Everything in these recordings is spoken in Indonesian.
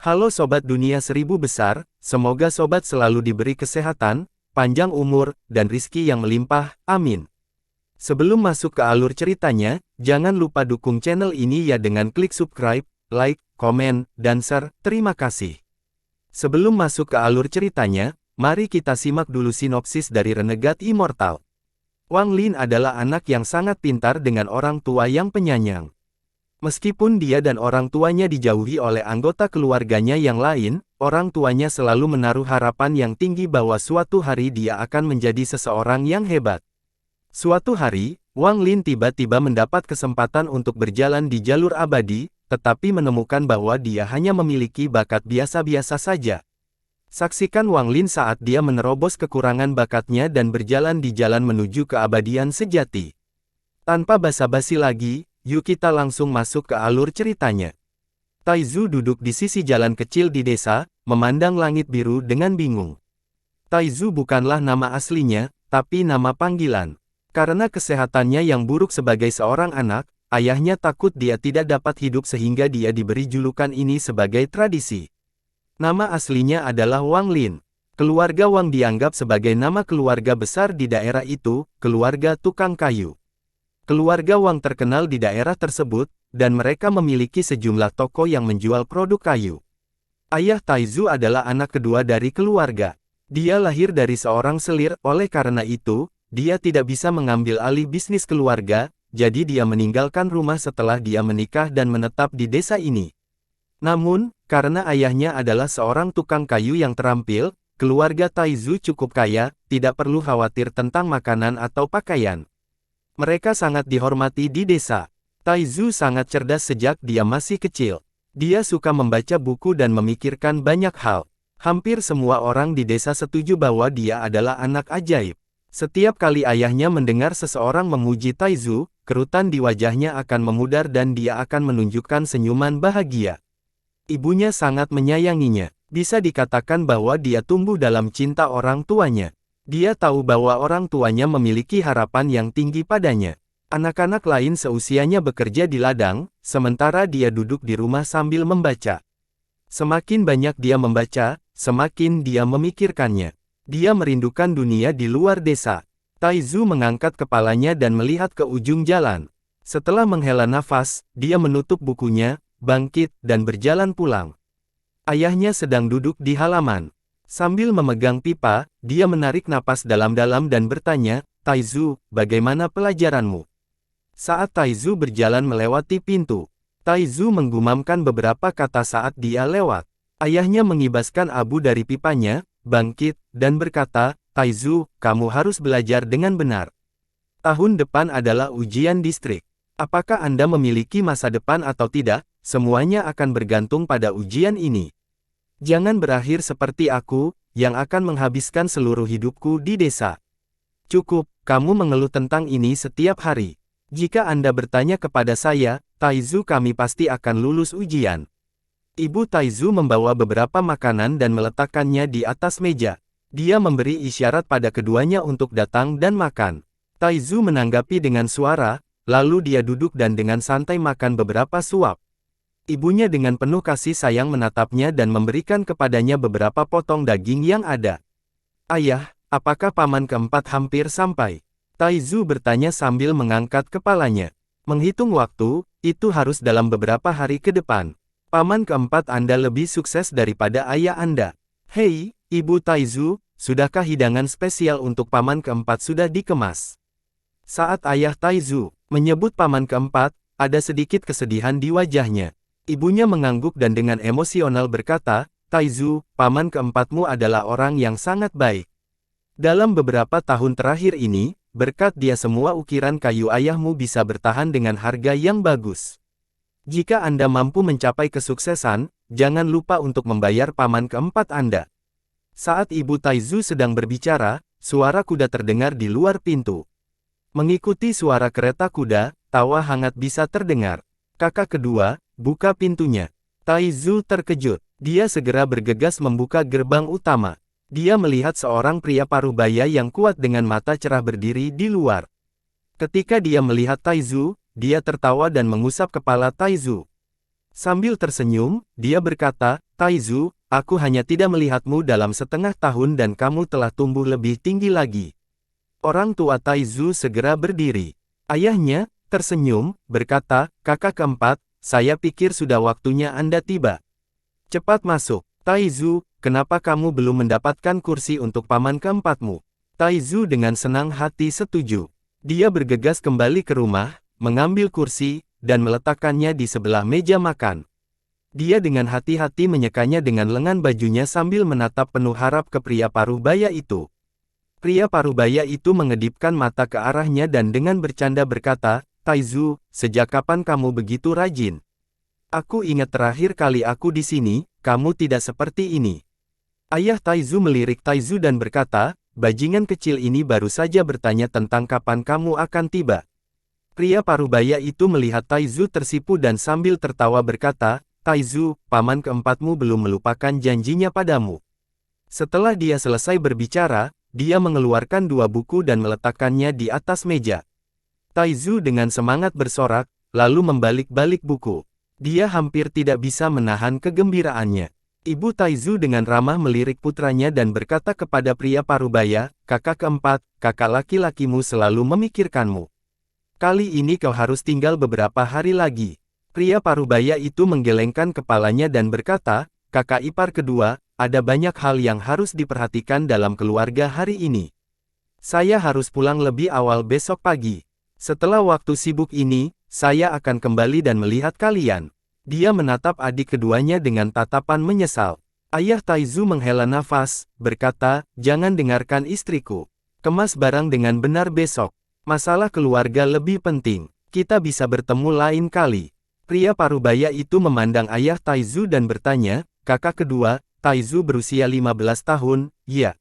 Halo Sobat Dunia Seribu Besar, semoga Sobat selalu diberi kesehatan, panjang umur, dan rizki yang melimpah, amin. Sebelum masuk ke alur ceritanya, jangan lupa dukung channel ini ya dengan klik subscribe, like, komen, dan share, terima kasih. Sebelum masuk ke alur ceritanya, mari kita simak dulu sinopsis dari Renegade Immortal. Wang Lin adalah anak yang sangat pintar dengan orang tua yang penyayang. Meskipun dia dan orang tuanya dijauhi oleh anggota keluarganya yang lain, orang tuanya selalu menaruh harapan yang tinggi bahwa suatu hari dia akan menjadi seseorang yang hebat. Suatu hari, Wang Lin tiba-tiba mendapat kesempatan untuk berjalan di jalur abadi, tetapi menemukan bahwa dia hanya memiliki bakat biasa-biasa saja. Saksikan Wang Lin saat dia menerobos kekurangan bakatnya dan berjalan di jalan menuju keabadian sejati. Tanpa basa-basi lagi, yuk kita langsung masuk ke alur ceritanya. Taizu duduk di sisi jalan kecil di desa, memandang langit biru dengan bingung. Taizu bukanlah nama aslinya, tapi nama panggilan. Karena kesehatannya yang buruk sebagai seorang anak, ayahnya takut dia tidak dapat hidup sehingga dia diberi julukan ini sebagai tradisi. Nama aslinya adalah Wang Lin. Keluarga Wang dianggap sebagai nama keluarga besar di daerah itu, keluarga tukang kayu. Keluarga Wang terkenal di daerah tersebut, dan mereka memiliki sejumlah toko yang menjual produk kayu. Ayah Taizu adalah anak kedua dari keluarga. Dia lahir dari seorang selir, oleh karena itu, dia tidak bisa mengambil alih bisnis keluarga, jadi dia meninggalkan rumah setelah dia menikah dan menetap di desa ini. Namun, karena ayahnya adalah seorang tukang kayu yang terampil, keluarga Taizu cukup kaya, tidak perlu khawatir tentang makanan atau pakaian. Mereka sangat dihormati di desa. Taizu sangat cerdas sejak dia masih kecil. Dia suka membaca buku dan memikirkan banyak hal. Hampir semua orang di desa setuju bahwa dia adalah anak ajaib. Setiap kali ayahnya mendengar seseorang memuji Taizu, kerutan di wajahnya akan memudar dan dia akan menunjukkan senyuman bahagia. Ibunya sangat menyayanginya. Bisa dikatakan bahwa dia tumbuh dalam cinta orang tuanya. Dia tahu bahwa orang tuanya memiliki harapan yang tinggi padanya. Anak-anak lain seusianya bekerja di ladang, sementara dia duduk di rumah sambil membaca. Semakin banyak dia membaca, semakin dia memikirkannya. Dia merindukan dunia di luar desa. Taizu mengangkat kepalanya dan melihat ke ujung jalan. Setelah menghela nafas, dia menutup bukunya, bangkit, dan berjalan pulang. Ayahnya sedang duduk di halaman. Sambil memegang pipa, dia menarik napas dalam-dalam dan bertanya, "Taizu, bagaimana pelajaranmu?" Saat Taizu berjalan melewati pintu, Taizu menggumamkan beberapa kata saat dia lewat. Ayahnya mengibaskan abu dari pipanya, bangkit, dan berkata, "Taizu, kamu harus belajar dengan benar. Tahun depan adalah ujian distrik. Apakah Anda memiliki masa depan atau tidak, semuanya akan bergantung pada ujian ini. Jangan berakhir seperti aku, yang akan menghabiskan seluruh hidupku di desa. Cukup, kamu mengeluh tentang ini setiap hari. Jika Anda bertanya kepada saya, Taizu, kami pasti akan lulus ujian." Ibu Taizu membawa beberapa makanan dan meletakkannya di atas meja. Dia memberi isyarat pada keduanya untuk datang dan makan. Taizu menanggapi dengan suara, lalu dia duduk dan dengan santai makan beberapa suap. Ibunya dengan penuh kasih sayang menatapnya dan memberikan kepadanya beberapa potong daging yang ada. "Ayah, apakah paman keempat hampir sampai?" Taizu bertanya sambil mengangkat kepalanya. "Menghitung waktu, itu harus dalam beberapa hari ke depan. Paman keempat Anda lebih sukses daripada ayah Anda." "Hei, Ibu Taizu, sudahkah hidangan spesial untuk paman keempat sudah dikemas?" Saat ayah Taizu menyebut paman keempat, ada sedikit kesedihan di wajahnya. Ibunya mengangguk dan dengan emosional berkata, "Taizu, paman keempatmu adalah orang yang sangat baik. Dalam beberapa tahun terakhir ini, berkat dia semua ukiran kayu ayahmu bisa bertahan dengan harga yang bagus. Jika Anda mampu mencapai kesuksesan, jangan lupa untuk membayar paman keempat Anda." Saat Ibu Taizu sedang berbicara, suara kuda terdengar di luar pintu. Mengikuti suara kereta kuda, tawa hangat bisa terdengar. "Kakak kedua, buka pintunya." Taizu terkejut. Dia segera bergegas membuka gerbang utama. Dia melihat seorang pria parubaya yang kuat dengan mata cerah berdiri di luar. Ketika dia melihat Taizu, dia tertawa dan mengusap kepala Taizu. Sambil tersenyum, dia berkata, Taizu, aku hanya tidak melihatmu dalam setengah tahun dan kamu telah tumbuh lebih tinggi lagi. Orang tua Taizu segera berdiri. Ayahnya, tersenyum, berkata, kakak keempat, saya pikir sudah waktunya Anda tiba. Cepat masuk. Taizu, kenapa kamu belum mendapatkan kursi untuk paman keempatmu? Taizu dengan senang hati setuju. Dia bergegas kembali ke rumah, mengambil kursi, dan meletakkannya di sebelah meja makan. Dia dengan hati-hati menyekanya dengan lengan bajunya sambil menatap penuh harap ke pria parubaya itu. Pria parubaya itu mengedipkan mata ke arahnya dan dengan bercanda berkata, Taizu, sejak kapan kamu begitu rajin? Aku ingat terakhir kali aku di sini, kamu tidak seperti ini. Ayah Taizu melirik Taizu dan berkata, bajingan kecil ini baru saja bertanya tentang kapan kamu akan tiba. Pria parubaya itu melihat Taizu tersipu dan sambil tertawa berkata, Taizu, paman keempatmu belum melupakan janjinya padamu. Setelah dia selesai berbicara, dia mengeluarkan 2 buku dan meletakkannya di atas meja. Taizu dengan semangat bersorak, lalu membalik-balik buku. Dia hampir tidak bisa menahan kegembiraannya. Ibu Taizu dengan ramah melirik putranya dan berkata kepada pria parubaya, kakak keempat, kakak laki-lakimu selalu memikirkanmu. Kali ini kau harus tinggal beberapa hari lagi. Pria parubaya itu menggelengkan kepalanya dan berkata, kakak ipar kedua, ada banyak hal yang harus diperhatikan dalam keluarga hari ini. Saya harus pulang lebih awal besok pagi. Setelah waktu sibuk ini, saya akan kembali dan melihat kalian. Dia menatap adik keduanya dengan tatapan menyesal. Ayah Taizu menghela nafas, berkata, jangan dengarkan istriku. Kemas barang dengan benar besok. Masalah keluarga lebih penting. Kita bisa bertemu lain kali. Pria parubaya itu memandang ayah Taizu dan bertanya, kakak kedua, Taizu berusia 15 tahun, ya.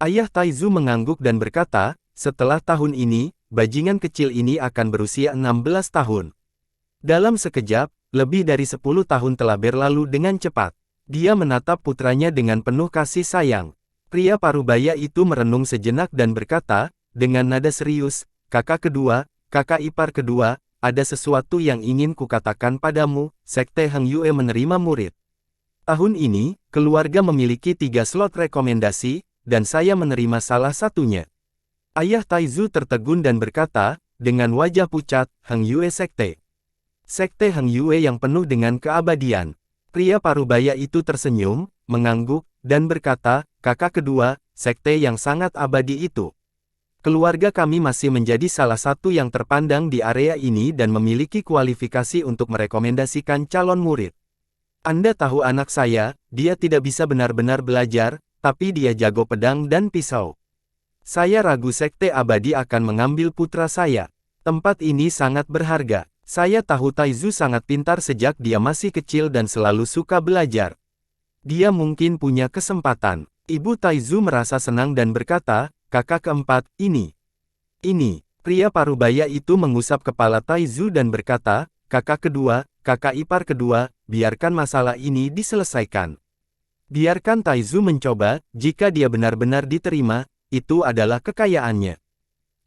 Ayah Taizu mengangguk dan berkata, setelah tahun ini, bajingan kecil ini akan berusia 16 tahun. Dalam sekejap, lebih dari 10 tahun telah berlalu dengan cepat. Dia menatap putranya dengan penuh kasih sayang. Pria parubaya itu merenung sejenak dan berkata, dengan nada serius, kakak kedua, kakak ipar kedua, ada sesuatu yang ingin kukatakan padamu, Sekte Heng Yue menerima murid. Tahun ini, keluarga memiliki 3 slot rekomendasi, dan saya menerima salah satunya. Ayah Taizu tertegun dan berkata, dengan wajah pucat, Heng Yue Sekte. Sekte Heng Yue yang penuh dengan keabadian. Pria parubaya itu tersenyum, mengangguk, dan berkata, kakak kedua, sekte yang sangat abadi itu. Keluarga kami masih menjadi salah satu yang terpandang di area ini dan memiliki kualifikasi untuk merekomendasikan calon murid. Anda tahu anak saya, dia tidak bisa benar-benar belajar, tapi dia jago pedang dan pisau. Saya ragu sekte abadi akan mengambil putra saya. Tempat ini sangat berharga. Saya tahu Taizu sangat pintar sejak dia masih kecil dan selalu suka belajar. Dia mungkin punya kesempatan. Ibu Taizu merasa senang dan berkata, kakak keempat, ini. Pria parubaya itu mengusap kepala Taizu dan berkata, kakak kedua, kakak ipar kedua, biarkan masalah ini diselesaikan. Biarkan Taizu mencoba, jika dia benar-benar diterima, itu adalah kekayaannya.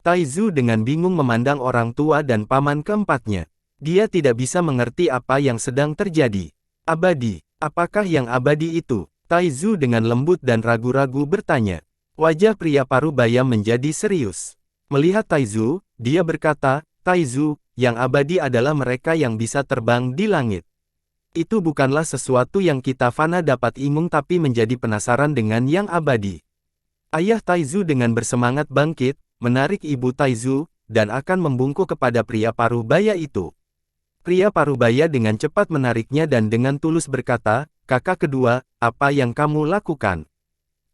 Taizu dengan bingung memandang orang tua dan paman keempatnya. Dia tidak bisa mengerti apa yang sedang terjadi. Abadi, apakah yang abadi itu? Taizu dengan lembut dan ragu-ragu bertanya. Wajah pria parubaya menjadi serius. Melihat Taizu, dia berkata, Taizu, yang abadi adalah mereka yang bisa terbang di langit. Itu bukanlah sesuatu yang kita fana dapat ingung tapi menjadi penasaran dengan yang abadi. Ayah Taizu dengan bersemangat bangkit, menarik ibu Taizu, dan akan membungkuk kepada pria parubaya itu. Pria parubaya dengan cepat menariknya dan dengan tulus berkata, kakak kedua, apa yang kamu lakukan?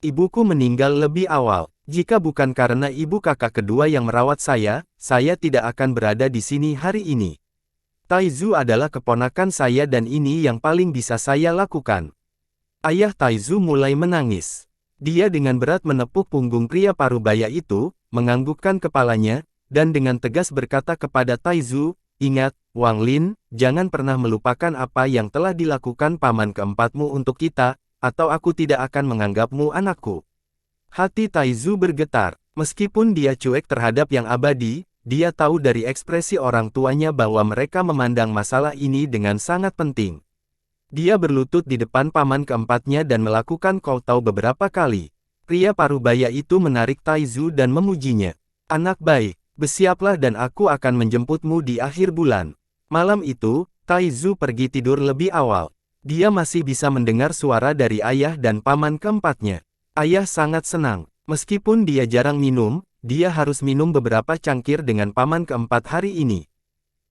Ibuku meninggal lebih awal. Jika bukan karena ibu kakak kedua yang merawat saya tidak akan berada di sini hari ini. Taizu adalah keponakan saya dan ini yang paling bisa saya lakukan. Ayah Taizu mulai menangis. Dia dengan berat menepuk punggung pria parubaya itu, menganggukkan kepalanya, dan dengan tegas berkata kepada Taizu, ingat, Wang Lin, jangan pernah melupakan apa yang telah dilakukan paman keempatmu untuk kita, atau aku tidak akan menganggapmu anakku. Hati Taizu bergetar. Meskipun dia cuek terhadap yang abadi, dia tahu dari ekspresi orang tuanya bahwa mereka memandang masalah ini dengan sangat penting. Dia berlutut di depan paman keempatnya dan melakukan kowtow beberapa kali. Pria parubaya itu menarik Taizu dan memujinya. Anak baik, bersiaplah dan aku akan menjemputmu di akhir bulan. Malam itu, Taizu pergi tidur lebih awal. Dia masih bisa mendengar suara dari ayah dan paman keempatnya. Ayah sangat senang. Meskipun dia jarang minum, dia harus minum beberapa cangkir dengan paman keempat hari ini.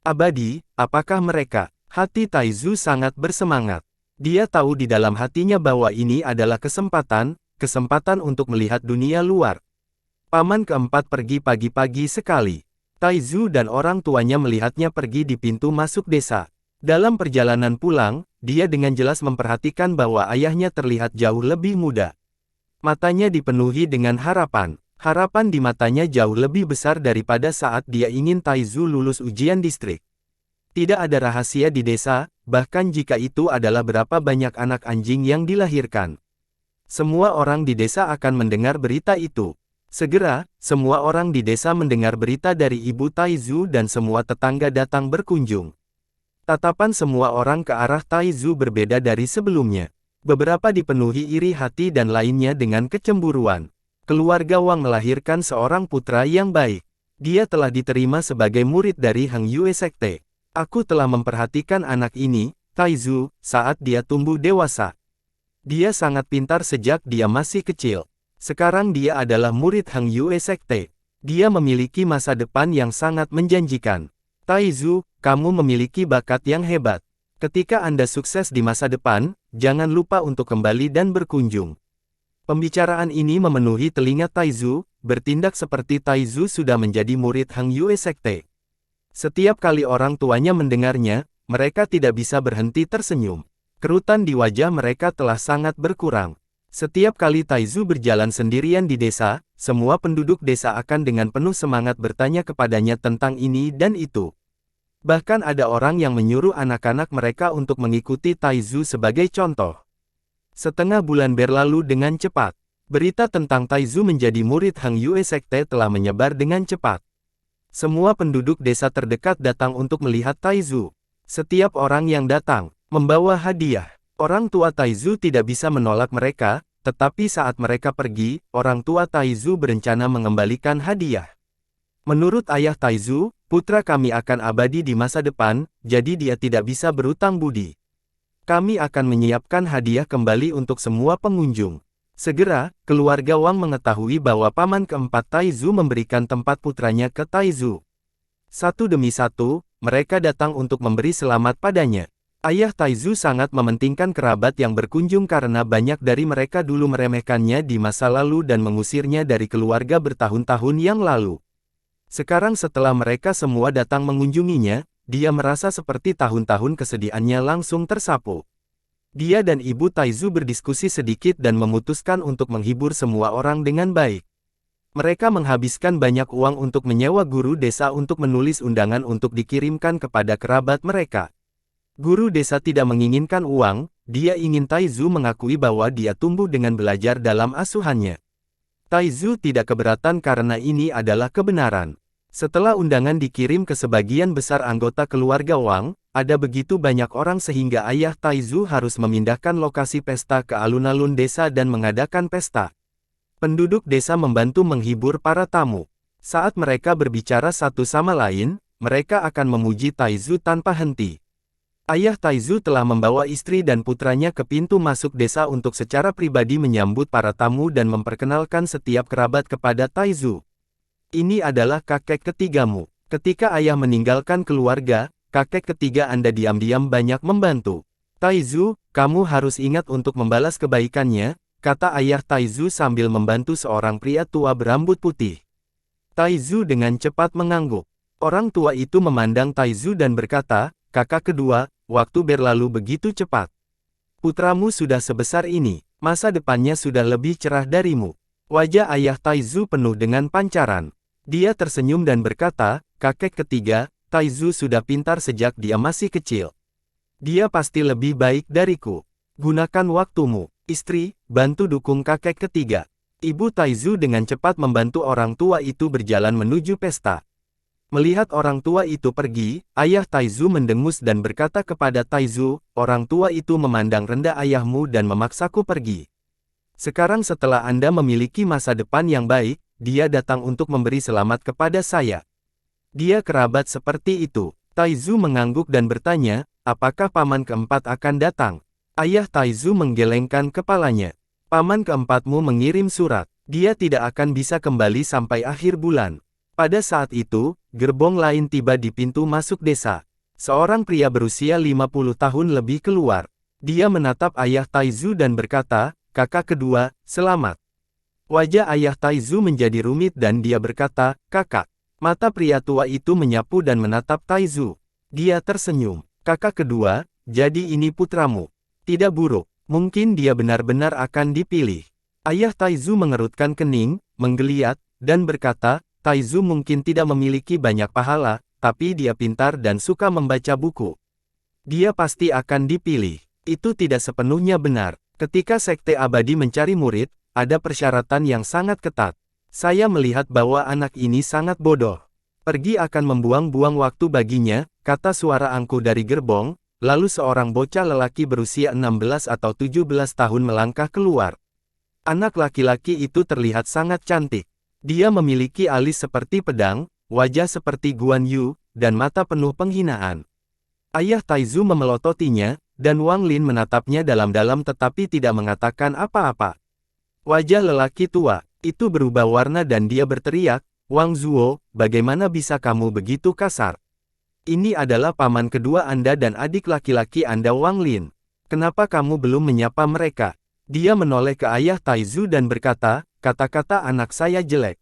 Abadi, apakah mereka? Hati Taizu sangat bersemangat. Dia tahu di dalam hatinya bahwa ini adalah kesempatan untuk melihat dunia luar. Paman keempat pergi pagi-pagi sekali. Taizu dan orang tuanya melihatnya pergi di pintu masuk desa. Dalam perjalanan pulang, dia dengan jelas memperhatikan bahwa ayahnya terlihat jauh lebih muda. Matanya dipenuhi dengan harapan. Harapan di matanya jauh lebih besar daripada saat dia ingin Taizu lulus ujian distrik. Tidak ada rahasia di desa, bahkan jika itu adalah berapa banyak anak anjing yang dilahirkan. Semua orang di desa akan mendengar berita itu. Segera, semua orang di desa mendengar berita dari ibu Taizu dan semua tetangga datang berkunjung. Tatapan semua orang ke arah Taizu berbeda dari sebelumnya. Beberapa dipenuhi iri hati dan lainnya dengan kecemburuan. Keluarga Wang melahirkan seorang putra yang baik. Dia telah diterima sebagai murid dari Hang Yue Sekte. Aku telah memperhatikan anak ini, Taizu, saat dia tumbuh dewasa. Dia sangat pintar sejak dia masih kecil. Sekarang dia adalah murid Hang Yue Sekte. Dia memiliki masa depan yang sangat menjanjikan. Taizu, kamu memiliki bakat yang hebat. Ketika Anda sukses di masa depan, jangan lupa untuk kembali dan berkunjung. Pembicaraan ini memenuhi telinga Taizu, bertindak seperti Taizu sudah menjadi murid Hang Yue Sekte. Setiap kali orang tuanya mendengarnya, mereka tidak bisa berhenti tersenyum. Kerutan di wajah mereka telah sangat berkurang. Setiap kali Taizu berjalan sendirian di desa, semua penduduk desa akan dengan penuh semangat bertanya kepadanya tentang ini dan itu. Bahkan ada orang yang menyuruh anak-anak mereka untuk mengikuti Taizu sebagai contoh. Setengah bulan berlalu dengan cepat. Berita tentang Taizu menjadi murid Hang Yue Sekte telah menyebar dengan cepat. Semua penduduk desa terdekat datang untuk melihat Taizu. Setiap orang yang datang membawa hadiah. Orang tua Taizu tidak bisa menolak mereka, tetapi saat mereka pergi, orang tua Taizu berencana mengembalikan hadiah. Menurut ayah Taizu, putra kami akan abadi di masa depan, jadi dia tidak bisa berutang budi. Kami akan menyiapkan hadiah kembali untuk semua pengunjung. Segera, keluarga Wang mengetahui bahwa paman keempat Taizu memberikan tempat putranya ke Taizu. Satu demi satu, mereka datang untuk memberi selamat padanya. Ayah Taizu sangat mementingkan kerabat yang berkunjung karena banyak dari mereka dulu meremehkannya di masa lalu dan mengusirnya dari keluarga bertahun-tahun yang lalu. Sekarang setelah mereka semua datang mengunjunginya, dia merasa seperti tahun-tahun kesedihannya langsung tersapu. Dia dan ibu Taizu berdiskusi sedikit dan memutuskan untuk menghibur semua orang dengan baik. Mereka menghabiskan banyak uang untuk menyewa guru desa untuk menulis undangan untuk dikirimkan kepada kerabat mereka. Guru desa tidak menginginkan uang, dia ingin Taizu mengakui bahwa dia tumbuh dengan belajar dalam asuhannya. Taizu tidak keberatan karena ini adalah kebenaran. Setelah undangan dikirim ke sebagian besar anggota keluarga Wang, ada begitu banyak orang sehingga ayah Taizu harus memindahkan lokasi pesta ke alun-alun desa dan mengadakan pesta. Penduduk desa membantu menghibur para tamu. Saat mereka berbicara satu sama lain, mereka akan memuji Taizu tanpa henti. Ayah Taizu telah membawa istri dan putranya ke pintu masuk desa untuk secara pribadi menyambut para tamu dan memperkenalkan setiap kerabat kepada Taizu. Ini adalah kakek ketigamu. Ketika ayah meninggalkan keluarga, kakek ketiga Anda diam-diam banyak membantu. Taizu, kamu harus ingat untuk membalas kebaikannya, kata ayah Taizu sambil membantu seorang pria tua berambut putih. Taizu dengan cepat mengangguk. Orang tua itu memandang Taizu dan berkata, kakak kedua, waktu berlalu begitu cepat. Putramu sudah sebesar ini, masa depannya sudah lebih cerah darimu. Wajah ayah Taizu penuh dengan pancaran. Dia tersenyum dan berkata, kakek ketiga, Taizu sudah pintar sejak dia masih kecil. Dia pasti lebih baik dariku. Gunakan waktumu. Istri, bantu dukung kakek ketiga. Ibu Taizu dengan cepat membantu orang tua itu berjalan menuju pesta. Melihat orang tua itu pergi, ayah Taizu mendengus dan berkata kepada Taizu, orang tua itu memandang rendah ayahmu dan memaksaku pergi. Sekarang setelah Anda memiliki masa depan yang baik, dia datang untuk memberi selamat kepada saya. Dia kerabat seperti itu. Taizu mengangguk dan bertanya, apakah paman keempat akan datang? Ayah Taizu menggelengkan kepalanya. Paman keempatmu mengirim surat. Dia tidak akan bisa kembali sampai akhir bulan. Pada saat itu, gerbong lain tiba di pintu masuk desa. Seorang pria berusia 50 tahun lebih keluar. Dia menatap ayah Taizu dan berkata, kakak kedua, selamat. Wajah ayah Taizu menjadi rumit dan dia berkata, kakak. Mata pria tua itu menyapu dan menatap Taizu. Dia tersenyum. Kakak kedua, jadi ini putramu. Tidak buruk, mungkin dia benar-benar akan dipilih. Ayah Taizu mengerutkan kening, menggeliat, dan berkata, Taizu mungkin tidak memiliki banyak pahala, tapi dia pintar dan suka membaca buku. Dia pasti akan dipilih. Itu tidak sepenuhnya benar. Ketika Sekte Abadi mencari murid, ada persyaratan yang sangat ketat. Saya melihat bahwa anak ini sangat bodoh. Pergi akan membuang-buang waktu baginya, kata suara angkuh dari gerbong, lalu seorang bocah lelaki berusia 16 atau 17 tahun melangkah keluar. Anak laki-laki itu terlihat sangat cantik. Dia memiliki alis seperti pedang, wajah seperti Guan Yu, dan mata penuh penghinaan. Ayah Taizu memelototinya, dan Wang Lin menatapnya dalam-dalam tetapi tidak mengatakan apa-apa. Wajah lelaki tua itu berubah warna dan dia berteriak, Wang Zuo, bagaimana bisa kamu begitu kasar? Ini adalah paman kedua Anda dan adik laki-laki Anda Wang Lin. Kenapa kamu belum menyapa mereka? Dia menoleh ke ayah Taizu dan berkata, kata-kata anak saya jelek.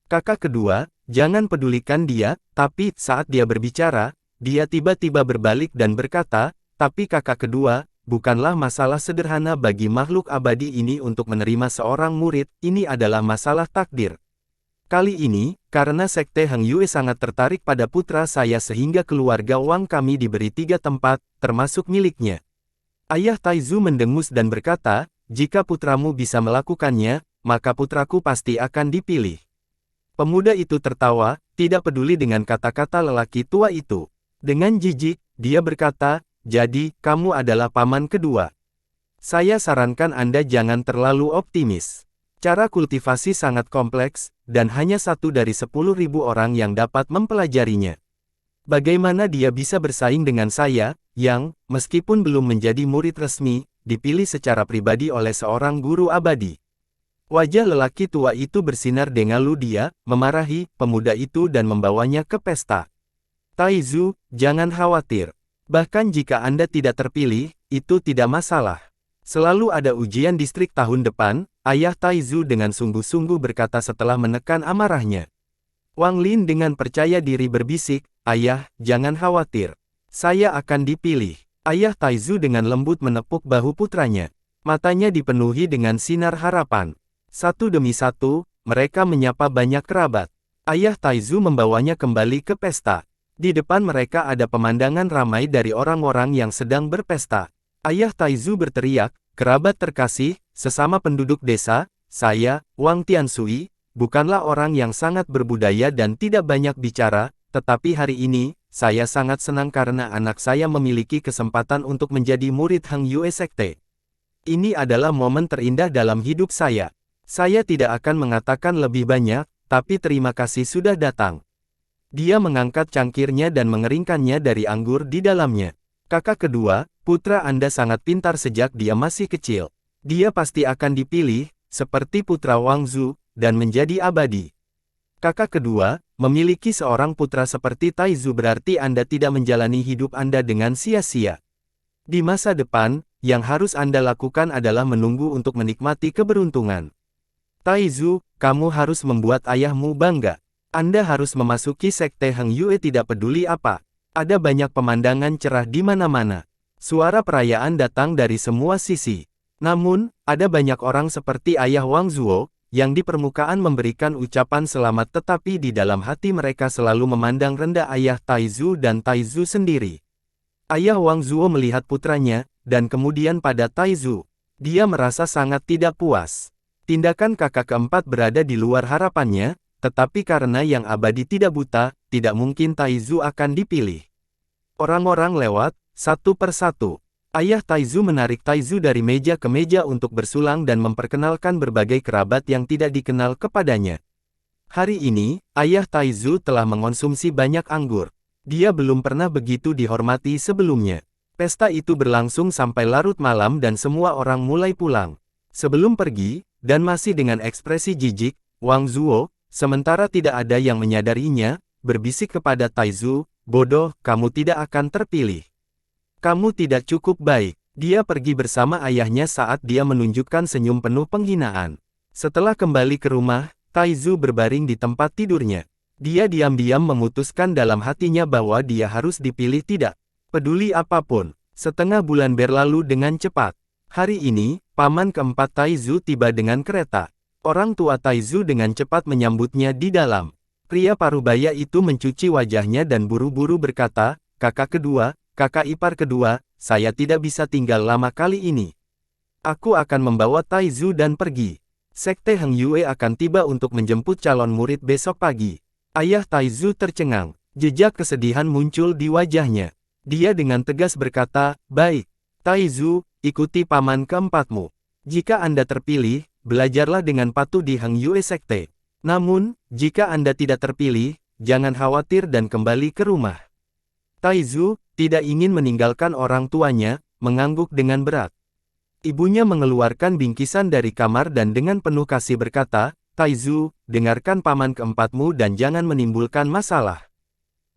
Kakak kedua, jangan pedulikan dia, tapi saat dia berbicara, dia tiba-tiba berbalik dan berkata, tapi kakak kedua, bukanlah masalah sederhana bagi makhluk abadi ini untuk menerima seorang murid, ini adalah masalah takdir. Kali ini, karena Sekte Heng Yue sangat tertarik pada putra saya sehingga keluarga Wang kami diberi 3 tempat, termasuk miliknya. Ayah Taizu mendengus dan berkata, jika putramu bisa melakukannya, maka putraku pasti akan dipilih. Pemuda itu tertawa, tidak peduli dengan kata-kata lelaki tua itu. Dengan jijik, dia berkata, jadi, kamu adalah paman kedua. Saya sarankan Anda jangan terlalu optimis. Cara kultivasi sangat kompleks, dan hanya 1 dari 10.000 orang yang dapat mempelajarinya. Bagaimana dia bisa bersaing dengan saya, yang, meskipun belum menjadi murid resmi, dipilih secara pribadi oleh seorang guru abadi? Wajah lelaki tua itu bersinar dengan dia, memarahi pemuda itu dan membawanya ke pesta. Taizu, jangan khawatir. Bahkan jika Anda tidak terpilih, itu tidak masalah. Selalu ada ujian distrik tahun depan, ayah Taizu dengan sungguh-sungguh berkata setelah menekan amarahnya. Wang Lin dengan percaya diri berbisik, ayah, jangan khawatir. Saya akan dipilih. Ayah Taizu dengan lembut menepuk bahu putranya. Matanya dipenuhi dengan sinar harapan. Satu demi satu, mereka menyapa banyak kerabat. Ayah Taizu membawanya kembali ke pesta. Di depan mereka ada pemandangan ramai dari orang-orang yang sedang berpesta. Ayah Taizu berteriak, kerabat terkasih, sesama penduduk desa, saya, Wang Tiansui, bukanlah orang yang sangat berbudaya dan tidak banyak bicara, tetapi hari ini, saya sangat senang karena anak saya memiliki kesempatan untuk menjadi murid Heng Yue Sekte. Ini adalah momen terindah dalam hidup saya. Saya tidak akan mengatakan lebih banyak, tapi terima kasih sudah datang. Dia mengangkat cangkirnya dan mengeringkannya dari anggur di dalamnya. Kakak kedua, putra Anda sangat pintar sejak dia masih kecil. Dia pasti akan dipilih, seperti putra Wang Zu, dan menjadi abadi. Kakak kedua, memiliki seorang putra seperti Taizu berarti Anda tidak menjalani hidup Anda dengan sia-sia. Di masa depan, yang harus Anda lakukan adalah menunggu untuk menikmati keberuntungan. Taizu, kamu harus membuat ayahmu bangga. Anda harus memasuki Sekte Heng Yue tidak peduli apa. Ada banyak pemandangan cerah di mana-mana. Suara perayaan datang dari semua sisi. Namun, ada banyak orang seperti ayah Wang Zuo, yang di permukaan memberikan ucapan selamat tetapi di dalam hati mereka selalu memandang rendah ayah Taizu dan Taizu sendiri. Ayah Wang Zuo melihat putranya, dan kemudian pada Taizu. Dia merasa sangat tidak puas. Tindakan kakak keempat berada di luar harapannya, tetapi karena yang abadi tidak buta, tidak mungkin Taizu akan dipilih. Orang-orang lewat, satu persatu. Ayah Taizu menarik Taizu dari meja ke meja untuk bersulang dan memperkenalkan berbagai kerabat yang tidak dikenal kepadanya. Hari ini, ayah Taizu telah mengonsumsi banyak anggur. Dia belum pernah begitu dihormati sebelumnya. Pesta itu berlangsung sampai larut malam dan semua orang mulai pulang. Sebelum pergi, dan masih dengan ekspresi jijik, Wang Zuo, sementara tidak ada yang menyadarinya, berbisik kepada Taizu, "Bodoh, kamu tidak akan terpilih. Kamu tidak cukup baik." Dia pergi bersama ayahnya saat dia menunjukkan senyum penuh penghinaan. Setelah kembali ke rumah, Taizu berbaring di tempat tidurnya. Dia diam-diam memutuskan dalam hatinya bahwa dia harus dipilih tidak peduli apapun. Setengah bulan berlalu dengan cepat. Hari ini, paman keempat Taizu tiba dengan kereta. Orang tua Taizu dengan cepat menyambutnya di dalam. Pria parubaya itu mencuci wajahnya dan buru-buru berkata, "Kakak kedua, kakak ipar kedua, saya tidak bisa tinggal lama kali ini. Aku akan membawa Taizu dan pergi. Sekte Heng Yue akan tiba untuk menjemput calon murid besok pagi." Ayah Taizu tercengang. Jejak kesedihan muncul di wajahnya. Dia dengan tegas berkata, "Baik, Taizu, ikuti paman keempatmu. Jika Anda terpilih, belajarlah dengan patuh di Heng Yue Sekte. Namun, jika Anda tidak terpilih, jangan khawatir dan kembali ke rumah." Taizu tidak ingin meninggalkan orang tuanya, mengangguk dengan berat. Ibunya mengeluarkan bingkisan dari kamar dan dengan penuh kasih berkata, "Taizu, dengarkan paman keempatmu dan jangan menimbulkan masalah.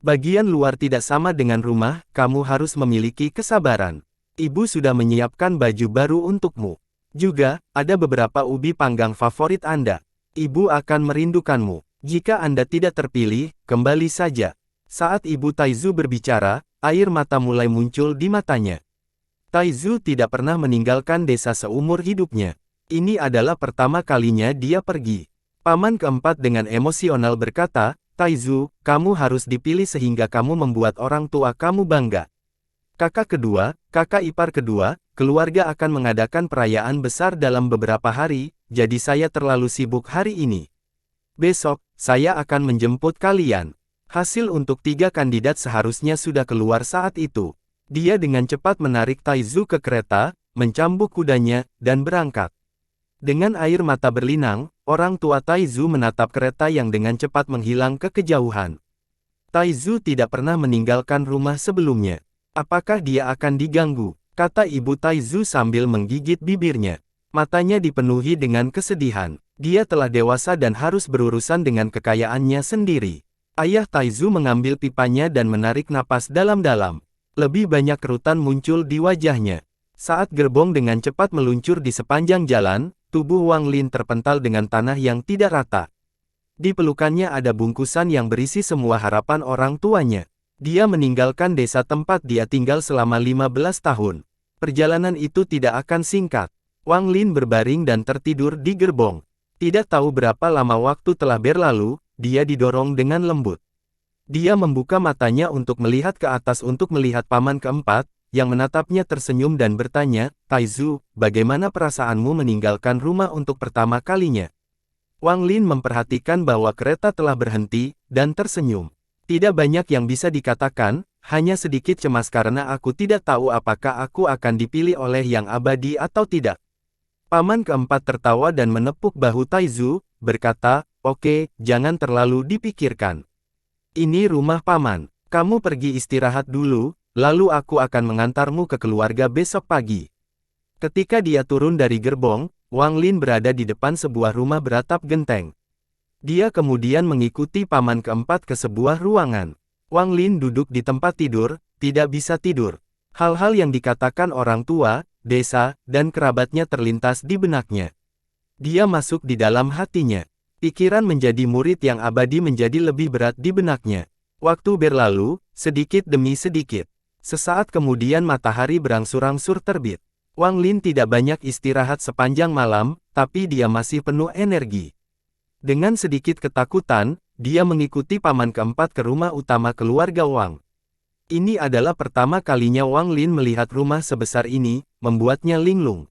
Bagian luar tidak sama dengan rumah, kamu harus memiliki kesabaran. Ibu sudah menyiapkan baju baru untukmu. Juga, ada beberapa ubi panggang favorit Anda. Ibu akan merindukanmu. Jika Anda tidak terpilih, kembali saja." Saat Ibu Taizu berbicara, air mata mulai muncul di matanya. Taizu tidak pernah meninggalkan desa seumur hidupnya. Ini adalah pertama kalinya dia pergi. Paman keempat dengan emosional berkata, "Taizu, kamu harus dipilih sehingga kamu membuat orang tua kamu bangga. Kakak kedua, kakak ipar kedua, keluarga akan mengadakan perayaan besar dalam beberapa hari, jadi saya terlalu sibuk hari ini. Besok, saya akan menjemput kalian." Hasil untuk 3 kandidat seharusnya sudah keluar saat itu. Dia dengan cepat menarik Taizu ke kereta, mencambuk kudanya, dan berangkat. Dengan air mata berlinang, orang tua Taizu menatap kereta yang dengan cepat menghilang ke kejauhan. Taizu tidak pernah meninggalkan rumah sebelumnya. "Apakah dia akan diganggu?" kata ibu Taizu sambil menggigit bibirnya. Matanya dipenuhi dengan kesedihan. Dia telah dewasa dan harus berurusan dengan kekayaannya sendiri. Ayah Taizu mengambil pipanya dan menarik napas dalam-dalam. Lebih banyak kerutan muncul di wajahnya. Saat gerbong dengan cepat meluncur di sepanjang jalan, tubuh Wang Lin terpental dengan tanah yang tidak rata. Di pelukannya ada bungkusan yang berisi semua harapan orang tuanya. Dia meninggalkan desa tempat dia tinggal selama 15 tahun. Perjalanan itu tidak akan singkat. Wang Lin berbaring dan tertidur di gerbong. Tidak tahu berapa lama waktu telah berlalu, dia didorong dengan lembut. Dia membuka matanya untuk melihat ke atas untuk melihat paman keempat, yang menatapnya tersenyum dan bertanya, "Taizu, bagaimana perasaanmu meninggalkan rumah untuk pertama kalinya?" Wang Lin memperhatikan bahwa kereta telah berhenti, dan tersenyum. "Tidak banyak yang bisa dikatakan, hanya sedikit cemas karena aku tidak tahu apakah aku akan dipilih oleh yang abadi atau tidak." Paman keempat tertawa dan menepuk bahu Taizu, berkata, "Oke, jangan terlalu dipikirkan. Ini rumah paman. Kamu pergi istirahat dulu, lalu aku akan mengantarmu ke keluarga besok pagi." Ketika dia turun dari gerbong, Wang Lin berada di depan sebuah rumah beratap genteng. Dia kemudian mengikuti paman keempat ke sebuah ruangan. Wang Lin duduk di tempat tidur, tidak bisa tidur. Hal-hal yang dikatakan orang tua, desa, dan kerabatnya terlintas di benaknya. Dia masuk di dalam hatinya. Pikiran menjadi murid yang abadi menjadi lebih berat di benaknya. Waktu berlalu, sedikit demi sedikit. Sesaat kemudian matahari berangsur-angsur terbit. Wang Lin tidak banyak istirahat sepanjang malam, tapi dia masih penuh energi. Dengan sedikit ketakutan, dia mengikuti paman keempat ke rumah utama keluarga Wang. Ini adalah pertama kalinya Wang Lin melihat rumah sebesar ini, membuatnya linglung.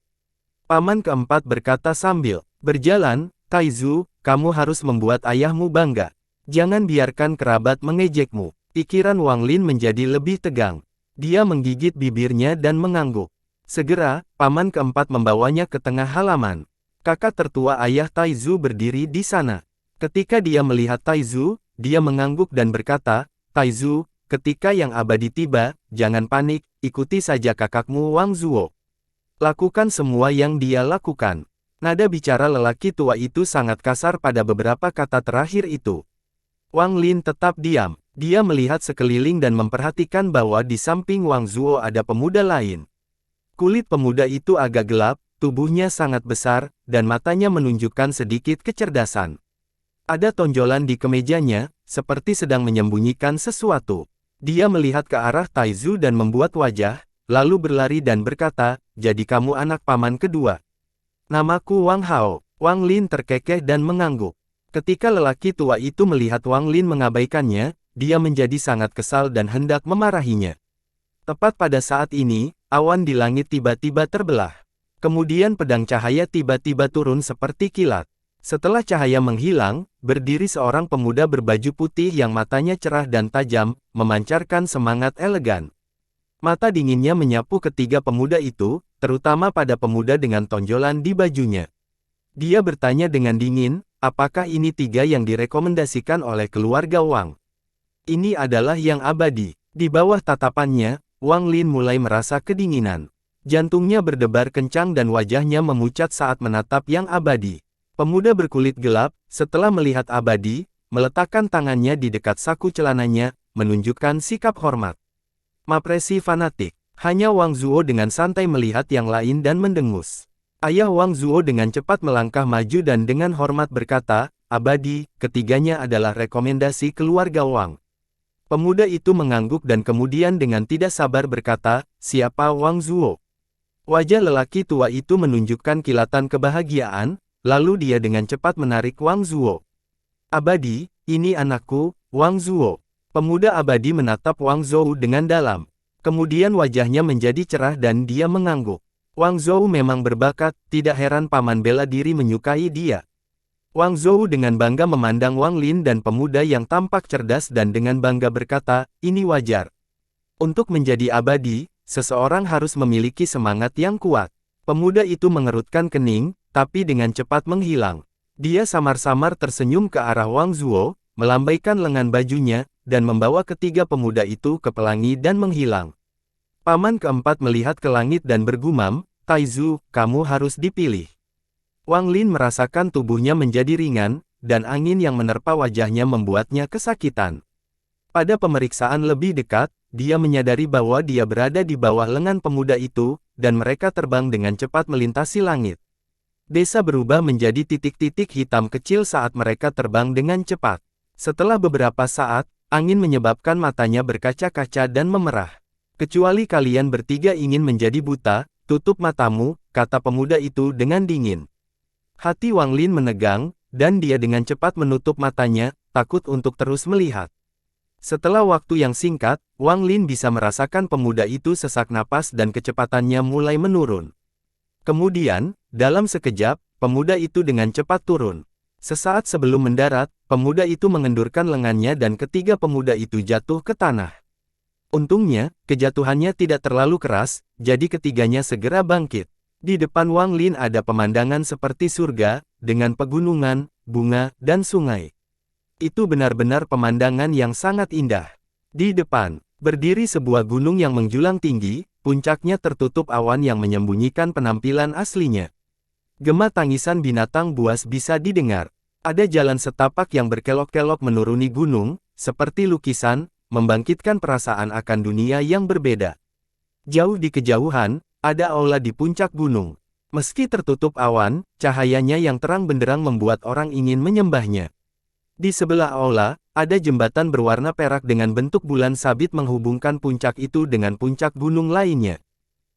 Paman keempat berkata sambil berjalan, Taizu, kamu harus membuat ayahmu bangga. Jangan biarkan kerabat mengejekmu. Pikiran Wang Lin menjadi lebih tegang. Dia menggigit bibirnya dan mengangguk. Segera, paman keempat membawanya ke tengah halaman. Kakak tertua ayah Taizu berdiri di sana. Ketika dia melihat Taizu, dia mengangguk dan berkata, Taizu, ketika yang abadi tiba, jangan panik, ikuti saja kakakmu Wang Zuo. Lakukan semua yang dia lakukan. Nada bicara lelaki tua itu sangat kasar pada beberapa kata terakhir itu. Wang Lin tetap diam. Dia melihat sekeliling dan memperhatikan bahwa di samping Wang Zuo ada pemuda lain. Kulit pemuda itu agak gelap, tubuhnya sangat besar, dan matanya menunjukkan sedikit kecerdasan. Ada tonjolan di kemejanya, seperti sedang menyembunyikan sesuatu. Dia melihat ke arah Taizu dan membuat wajah, lalu berlari dan berkata, jadi kamu anak paman kedua. Namaku Wang Hao. Wang Lin terkekeh dan mengangguk. Ketika lelaki tua itu melihat Wang Lin mengabaikannya, dia menjadi sangat kesal dan hendak memarahinya. Tepat pada saat ini, awan di langit tiba-tiba terbelah. Kemudian pedang cahaya tiba-tiba turun seperti kilat. Setelah cahaya menghilang, berdiri seorang pemuda berbaju putih yang matanya cerah dan tajam, memancarkan semangat elegan. Mata dinginnya menyapu ketiga pemuda itu, terutama pada pemuda dengan tonjolan di bajunya. Dia bertanya dengan dingin, apakah ini tiga yang direkomendasikan oleh keluarga Wang? Ini adalah yang abadi. Di bawah tatapannya, Wang Lin mulai merasa kedinginan. Jantungnya berdebar kencang dan wajahnya memucat saat menatap yang abadi. Pemuda berkulit gelap, setelah melihat abadi, meletakkan tangannya di dekat saku celananya, menunjukkan sikap hormat. Mapresi fanatik. Hanya Wang Zuo dengan santai melihat yang lain dan mendengus. Ayah Wang Zuo dengan cepat melangkah maju dan dengan hormat berkata, abadi, ketiganya adalah rekomendasi keluarga Wang. Pemuda itu mengangguk dan kemudian dengan tidak sabar berkata, siapa Wang Zuo? Wajah lelaki tua itu menunjukkan kilatan kebahagiaan, lalu dia dengan cepat menarik Wang Zuo. Abadi, ini anakku, Wang Zuo. Pemuda abadi menatap Wang Zuo dengan dalam. Kemudian wajahnya menjadi cerah dan dia mengangguk. Wang Zuo memang berbakat, tidak heran paman bela diri menyukai dia. Wang Zuo dengan bangga memandang Wang Lin dan pemuda yang tampak cerdas dan dengan bangga berkata, ini wajar. Untuk menjadi abadi, seseorang harus memiliki semangat yang kuat. Pemuda itu mengerutkan kening, tapi dengan cepat menghilang. Dia samar-samar tersenyum ke arah Wang Zuo, melambaikan lengan bajunya, dan membawa ketiga pemuda itu ke pelangi dan menghilang. Paman keempat melihat ke langit dan bergumam, Taizu, kamu harus dipilih. Wang Lin merasakan tubuhnya menjadi ringan, dan angin yang menerpa wajahnya membuatnya kesakitan. Pada pemeriksaan lebih dekat, dia menyadari bahwa dia berada di bawah lengan pemuda itu, dan mereka terbang dengan cepat melintasi langit. Desa berubah menjadi titik-titik hitam kecil saat mereka terbang dengan cepat. Setelah beberapa saat, angin menyebabkan matanya berkaca-kaca dan memerah. Kecuali kalian bertiga ingin menjadi buta, tutup matamu, kata pemuda itu dengan dingin. Hati Wang Lin menegang, dan dia dengan cepat menutup matanya, takut untuk terus melihat. Setelah waktu yang singkat, Wang Lin bisa merasakan pemuda itu sesak napas dan kecepatannya mulai menurun. Kemudian, dalam sekejap, pemuda itu dengan cepat turun. Sesaat sebelum mendarat, pemuda itu mengendurkan lengannya dan ketiga pemuda itu jatuh ke tanah. Untungnya, kejatuhannya tidak terlalu keras, jadi ketiganya segera bangkit. Di depan Wang Lin ada pemandangan seperti surga, dengan pegunungan, bunga, dan sungai. Itu benar-benar pemandangan yang sangat indah. Di depan, berdiri sebuah gunung yang menjulang tinggi, puncaknya tertutup awan yang menyembunyikan penampilan aslinya. Gema tangisan binatang buas bisa didengar. Ada jalan setapak yang berkelok-kelok menuruni gunung, seperti lukisan, membangkitkan perasaan akan dunia yang berbeda. Jauh di kejauhan, ada aula di puncak gunung. Meski tertutup awan, cahayanya yang terang benderang membuat orang ingin menyembahnya. Di sebelah aula, ada jembatan berwarna perak dengan bentuk bulan sabit menghubungkan puncak itu dengan puncak gunung lainnya.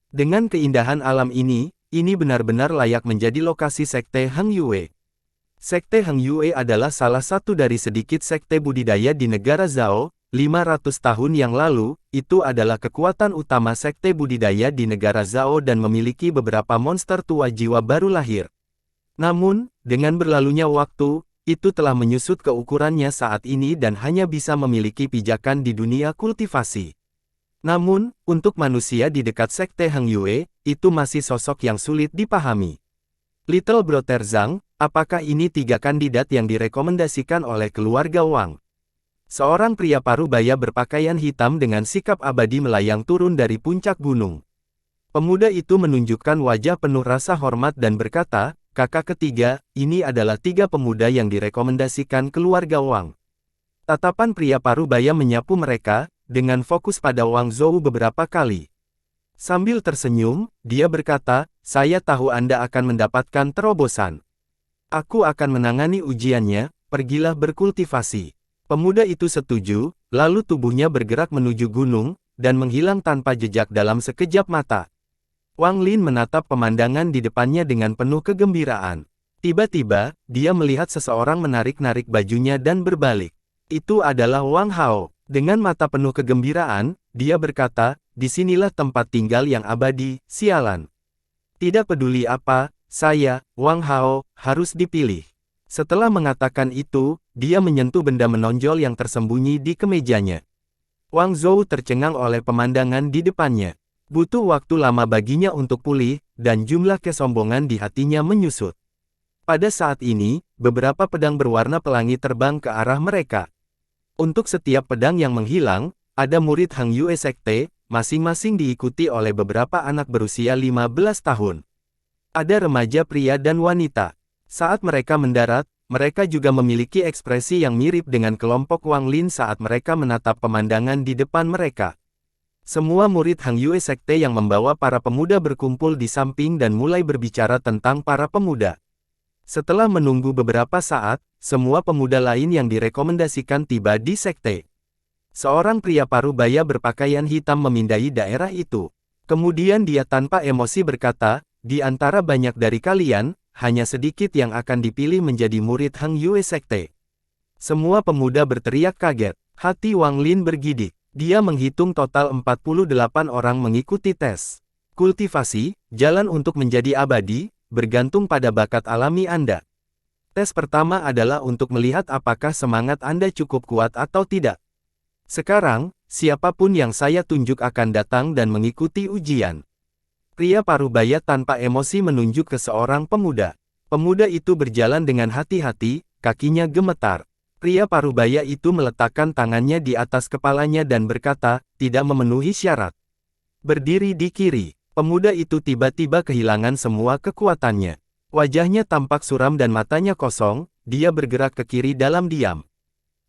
Dengan keindahan alam ini benar-benar layak menjadi lokasi sekte Heng Yue. Sekte Heng Yue adalah salah satu dari sedikit sekte budidaya di negara Zhao. 500 tahun yang lalu, itu adalah kekuatan utama sekte budidaya di negara Zhao dan memiliki beberapa monster tua jiwa baru lahir. Namun, dengan berlalunya waktu, itu telah menyusut ke ukurannya saat ini dan hanya bisa memiliki pijakan di dunia kultivasi. Namun, untuk manusia di dekat Sekte Heng Yue, itu masih sosok yang sulit dipahami. Little Brother Zhang, apakah ini 3 kandidat yang direkomendasikan oleh keluarga Wang? Seorang pria parubaya berpakaian hitam dengan sikap abadi melayang turun dari puncak gunung. Pemuda itu menunjukkan wajah penuh rasa hormat dan berkata, "Kakak ketiga, ini adalah 3 pemuda yang direkomendasikan keluarga Wang." Tatapan pria parubaya menyapu mereka, dengan fokus pada Wang Zhou beberapa kali. Sambil tersenyum, dia berkata, "Saya tahu Anda akan mendapatkan terobosan. Aku akan menangani ujiannya, pergilah berkultivasi." Pemuda itu setuju, lalu tubuhnya bergerak menuju gunung, dan menghilang tanpa jejak dalam sekejap mata. Wang Lin menatap pemandangan di depannya dengan penuh kegembiraan. Tiba-tiba, dia melihat seseorang menarik-narik bajunya dan berbalik. Itu adalah Wang Hao. Dengan mata penuh kegembiraan, dia berkata, "Disinilah tempat tinggal yang abadi, sialan. Tidak peduli apa, saya, Wang Hao, harus dipilih." Setelah mengatakan itu, dia menyentuh benda menonjol yang tersembunyi di kemejanya. Wang Zhou tercengang oleh pemandangan di depannya. Butuh waktu lama baginya untuk pulih, dan jumlah kesombongan di hatinya menyusut. Pada saat ini, beberapa pedang berwarna pelangi terbang ke arah mereka. Untuk setiap pedang yang menghilang, ada murid Heng Yue Sekte, masing-masing diikuti oleh beberapa anak berusia 15 tahun. Ada remaja pria dan wanita. Saat mereka mendarat, mereka juga memiliki ekspresi yang mirip dengan kelompok Wang Lin saat mereka menatap pemandangan di depan mereka. Semua murid Heng Yue Sekte yang membawa para pemuda berkumpul di samping dan mulai berbicara tentang para pemuda. Setelah menunggu beberapa saat, semua pemuda lain yang direkomendasikan tiba di sekte. Seorang pria parubaya berpakaian hitam memindai daerah itu. Kemudian dia tanpa emosi berkata, "Di antara banyak dari kalian, hanya sedikit yang akan dipilih menjadi murid Heng Yue Sekte." Semua pemuda berteriak kaget. Hati Wang Lin bergidik. Dia menghitung total 48 orang mengikuti tes kultivasi, jalan untuk menjadi abadi, bergantung pada bakat alami Anda. Tes pertama adalah untuk melihat apakah semangat Anda cukup kuat atau tidak. Sekarang, siapapun yang saya tunjuk akan datang dan mengikuti ujian. Pria parubaya tanpa emosi menunjuk ke seorang pemuda. Pemuda itu berjalan dengan hati-hati, kakinya gemetar. Pria parubaya itu meletakkan tangannya di atas kepalanya dan berkata, "Tidak memenuhi syarat." Berdiri di kiri, pemuda itu tiba-tiba kehilangan semua kekuatannya. Wajahnya tampak suram dan matanya kosong, dia bergerak ke kiri dalam diam.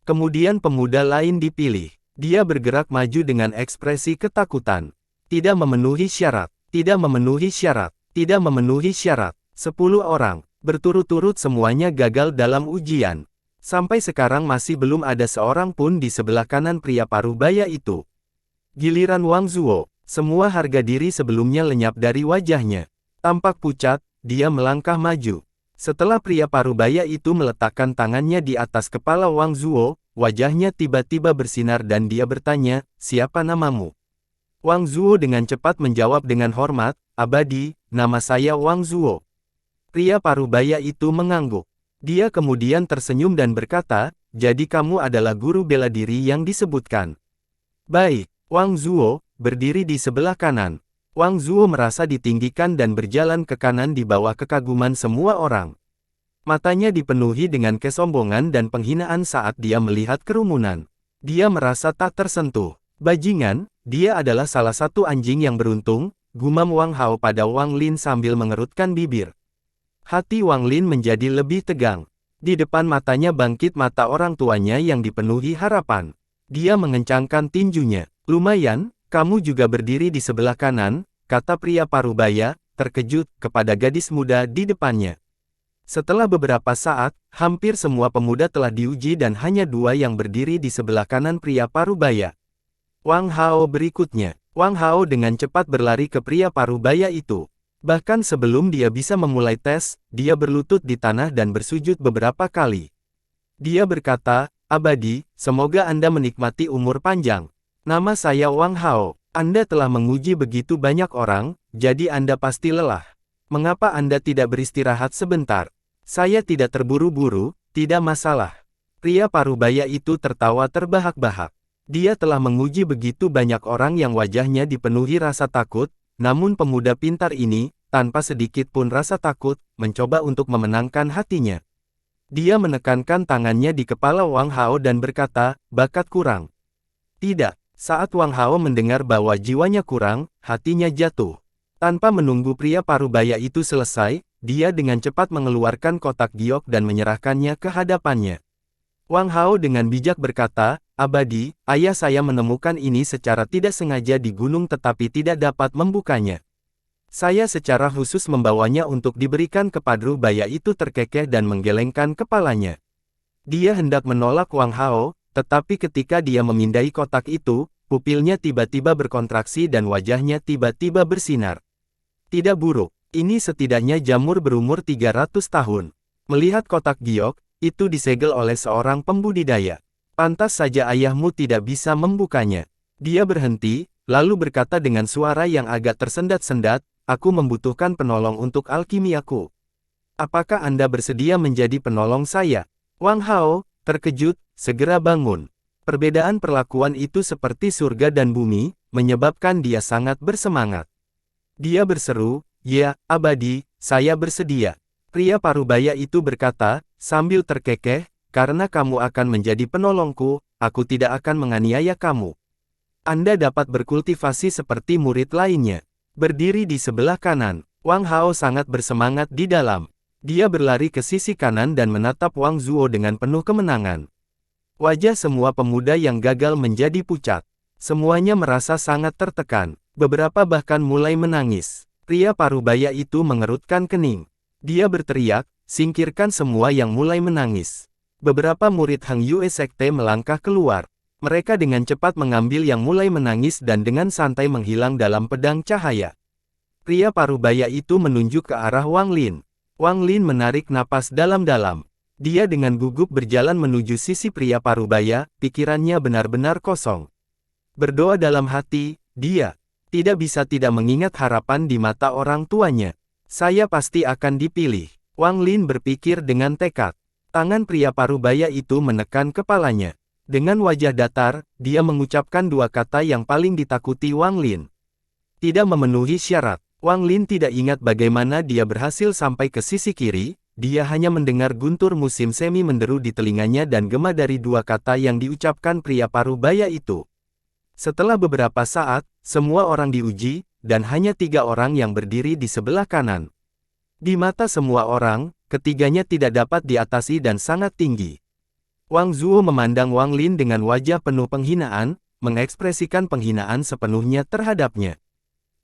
Kemudian pemuda lain dipilih. Dia bergerak maju dengan ekspresi ketakutan. Tidak memenuhi syarat, tidak memenuhi syarat, tidak memenuhi syarat. 10 orang, berturut-turut semuanya gagal dalam ujian. Sampai sekarang masih belum ada seorang pun di sebelah kanan pria parubaya itu. Giliran Wang Zuo, semua harga diri sebelumnya lenyap dari wajahnya. Tampak pucat, dia melangkah maju. Setelah pria parubaya itu meletakkan tangannya di atas kepala Wang Zuo, wajahnya tiba-tiba bersinar dan dia bertanya, "Siapa namamu?" Wang Zuo dengan cepat menjawab dengan hormat, "Abadi, nama saya Wang Zuo." Pria parubaya itu mengangguk. Dia kemudian tersenyum dan berkata, "Jadi kamu adalah guru bela diri yang disebutkan." Baik, Wang Zuo, berdiri di sebelah kanan. Wang Zuo merasa ditinggikan dan berjalan ke kanan di bawah kekaguman semua orang. Matanya dipenuhi dengan kesombongan dan penghinaan saat dia melihat kerumunan. Dia merasa tak tersentuh. "Bajingan, dia adalah salah satu anjing yang beruntung," gumam Wang Hao pada Wang Lin sambil mengerutkan bibir. Hati Wang Lin menjadi lebih tegang. Di depan matanya bangkit mata orang tuanya yang dipenuhi harapan. Dia mengencangkan tinjunya. "Lumayan, kamu juga berdiri di sebelah kanan," kata pria parubaya, terkejut, kepada gadis muda di depannya. Setelah beberapa saat, hampir semua pemuda telah diuji dan hanya 2 yang berdiri di sebelah kanan pria parubaya. Wang Hao berikutnya. Wang Hao dengan cepat berlari ke pria parubaya itu. Bahkan sebelum dia bisa memulai tes, dia berlutut di tanah dan bersujud beberapa kali. Dia berkata, "Abadi, semoga Anda menikmati umur panjang. Nama saya Wang Hao. Anda telah menguji begitu banyak orang, jadi Anda pasti lelah. Mengapa Anda tidak beristirahat sebentar?" Saya tidak terburu-buru, tidak masalah. Pria parubaya itu tertawa terbahak-bahak. Dia telah menguji begitu banyak orang yang wajahnya dipenuhi rasa takut, namun pemuda pintar ini, tanpa sedikit pun rasa takut, mencoba untuk memenangkan hatinya. Dia menekankan tangannya di kepala Wang Hao dan berkata, bakat kurang. Tidak, saat Wang Hao mendengar bahwa jiwanya kurang, hatinya jatuh. Tanpa menunggu pria parubaya itu selesai, dia dengan cepat mengeluarkan kotak giok dan menyerahkannya ke hadapannya. Wang Hao dengan bijak berkata, Abadi, ayah saya menemukan ini secara tidak sengaja di gunung tetapi tidak dapat membukanya. Saya secara khusus membawanya untuk diberikan ke parubaya itu terkekeh dan menggelengkan kepalanya. Dia hendak menolak Wang Hao, tetapi ketika dia memindai kotak itu, pupilnya tiba-tiba berkontraksi dan wajahnya tiba-tiba bersinar. Tidak buruk, ini setidaknya jamur berumur 300 tahun. Melihat kotak giok, itu disegel oleh seorang pembudidaya. Pantas saja ayahmu tidak bisa membukanya. Dia berhenti, lalu berkata dengan suara yang agak tersendat-sendat, aku membutuhkan penolong untuk alkimiaku. Apakah Anda bersedia menjadi penolong saya? Wang Hao, terkejut, segera bangun. Perbedaan perlakuan itu seperti surga dan bumi, menyebabkan dia sangat bersemangat. Dia berseru, ya, Abadi, saya bersedia. Pria parubaya itu berkata, sambil terkekeh, karena kamu akan menjadi penolongku, aku tidak akan menganiaya kamu. Anda dapat berkultivasi seperti murid lainnya. Berdiri di sebelah kanan, Wang Hao sangat bersemangat di dalam. Dia berlari ke sisi kanan dan menatap Wang Zuo dengan penuh kemenangan. Wajah semua pemuda yang gagal menjadi pucat. Semuanya merasa sangat tertekan. Beberapa bahkan mulai menangis. Pria parubaya itu mengerutkan kening. Dia berteriak, singkirkan semua yang mulai menangis. Beberapa murid Hang Yue Sekte melangkah keluar. Mereka dengan cepat mengambil yang mulai menangis dan dengan santai menghilang dalam pedang cahaya. Pria parubaya itu menunjuk ke arah Wang Lin. Wang Lin menarik napas dalam-dalam. Dia dengan gugup berjalan menuju sisi pria parubaya, pikirannya benar-benar kosong. Berdoa dalam hati, dia tidak bisa tidak mengingat harapan di mata orang tuanya. Saya pasti akan dipilih. Wang Lin berpikir dengan tekad. Tangan pria parubaya itu menekan kepalanya. Dengan wajah datar, dia mengucapkan dua kata yang paling ditakuti Wang Lin. Tidak memenuhi syarat. Wang Lin tidak ingat bagaimana dia berhasil sampai ke sisi kiri, dia hanya mendengar guntur musim semi menderu di telinganya dan gema dari dua kata yang diucapkan pria parubaya itu. Setelah beberapa saat, semua orang diuji, dan hanya 3 orang yang berdiri di sebelah kanan. Di mata semua orang, ketiganya tidak dapat diatasi dan sangat tinggi. Wang Zuo memandang Wang Lin dengan wajah penuh penghinaan, mengekspresikan penghinaan sepenuhnya terhadapnya.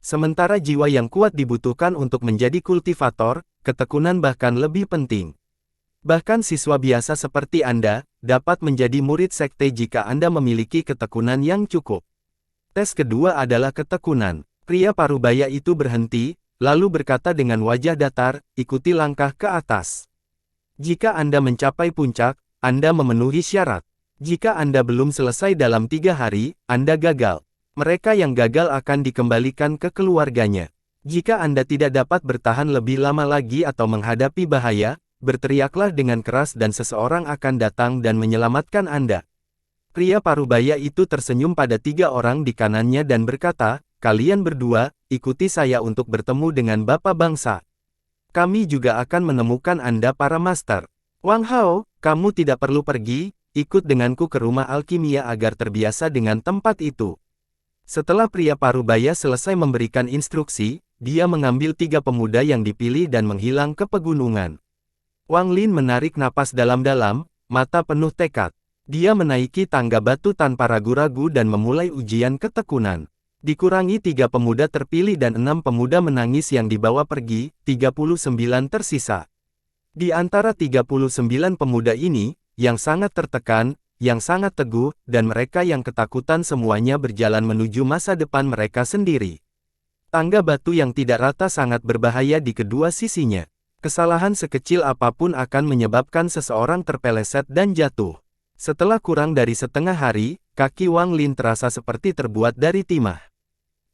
Sementara jiwa yang kuat dibutuhkan untuk menjadi kultivator, ketekunan bahkan lebih penting. Bahkan siswa biasa seperti Anda, dapat menjadi murid sekte jika Anda memiliki ketekunan yang cukup. Tes kedua adalah ketekunan. Pria parubaya itu berhenti, lalu berkata dengan wajah datar, ikuti langkah ke atas. Jika Anda mencapai puncak, Anda memenuhi syarat. Jika Anda belum selesai dalam 3 hari, Anda gagal. Mereka yang gagal akan dikembalikan ke keluarganya. Jika Anda tidak dapat bertahan lebih lama lagi atau menghadapi bahaya, berteriaklah dengan keras dan seseorang akan datang dan menyelamatkan Anda. Pria parubaya itu tersenyum pada 3 orang di kanannya dan berkata, kalian berdua, ikuti saya untuk bertemu dengan Bapak Bangsa. Kami juga akan menemukan Anda para master. Wang Hao, kamu tidak perlu pergi, ikut denganku ke rumah alkimia agar terbiasa dengan tempat itu. Setelah pria parubaya selesai memberikan instruksi, dia mengambil 3 pemuda yang dipilih dan menghilang ke pegunungan. Wang Lin menarik napas dalam-dalam, mata penuh tekad. Dia menaiki tangga batu tanpa ragu-ragu dan memulai ujian ketekunan. Dikurangi 3 pemuda terpilih dan 6 pemuda menangis yang dibawa pergi, 39 tersisa. Di antara 39 pemuda ini, yang sangat tertekan, yang sangat teguh, dan mereka yang ketakutan semuanya berjalan menuju masa depan mereka sendiri. Tangga batu yang tidak rata sangat berbahaya di kedua sisinya. Kesalahan sekecil apapun akan menyebabkan seseorang terpeleset dan jatuh. Setelah kurang dari setengah hari, kaki Wang Lin terasa seperti terbuat dari timah.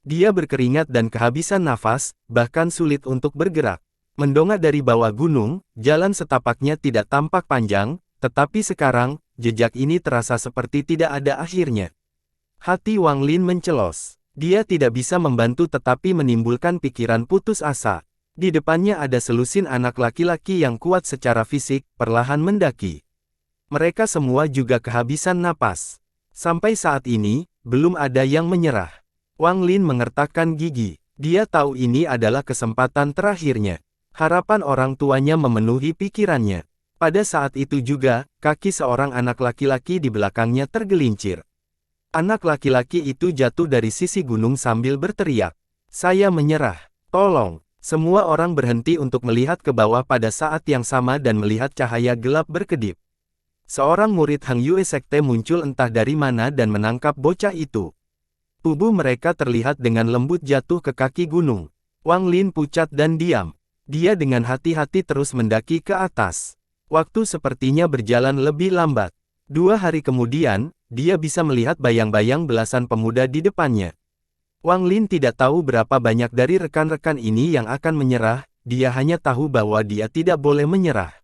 Dia berkeringat dan kehabisan nafas, bahkan sulit untuk bergerak. Mendongak dari bawah gunung, jalan setapaknya tidak tampak panjang, tetapi sekarang, jejak ini terasa seperti tidak ada akhirnya. Hati Wang Lin mencelos. Dia tidak bisa membantu tetapi menimbulkan pikiran putus asa. Di depannya ada selusin anak laki-laki yang kuat secara fisik, perlahan mendaki. Mereka semua juga kehabisan napas. Sampai saat ini, belum ada yang menyerah. Wang Lin mengertakkan gigi. Dia tahu ini adalah kesempatan terakhirnya. Harapan orang tuanya memenuhi pikirannya. Pada saat itu juga, kaki seorang anak laki-laki di belakangnya tergelincir. Anak laki-laki itu jatuh dari sisi gunung sambil berteriak, "Saya menyerah, tolong!" Semua orang berhenti untuk melihat ke bawah pada saat yang sama dan melihat cahaya gelap berkedip. Seorang murid Hang Yue Sekte muncul entah dari mana dan menangkap bocah itu. Tubuh mereka terlihat dengan lembut jatuh ke kaki gunung. Wang Lin pucat dan diam. Dia dengan hati-hati terus mendaki ke atas. Waktu sepertinya berjalan lebih lambat. 2 hari kemudian, dia bisa melihat bayang-bayang belasan pemuda di depannya. Wang Lin tidak tahu berapa banyak dari rekan-rekan ini yang akan menyerah, dia hanya tahu bahwa dia tidak boleh menyerah.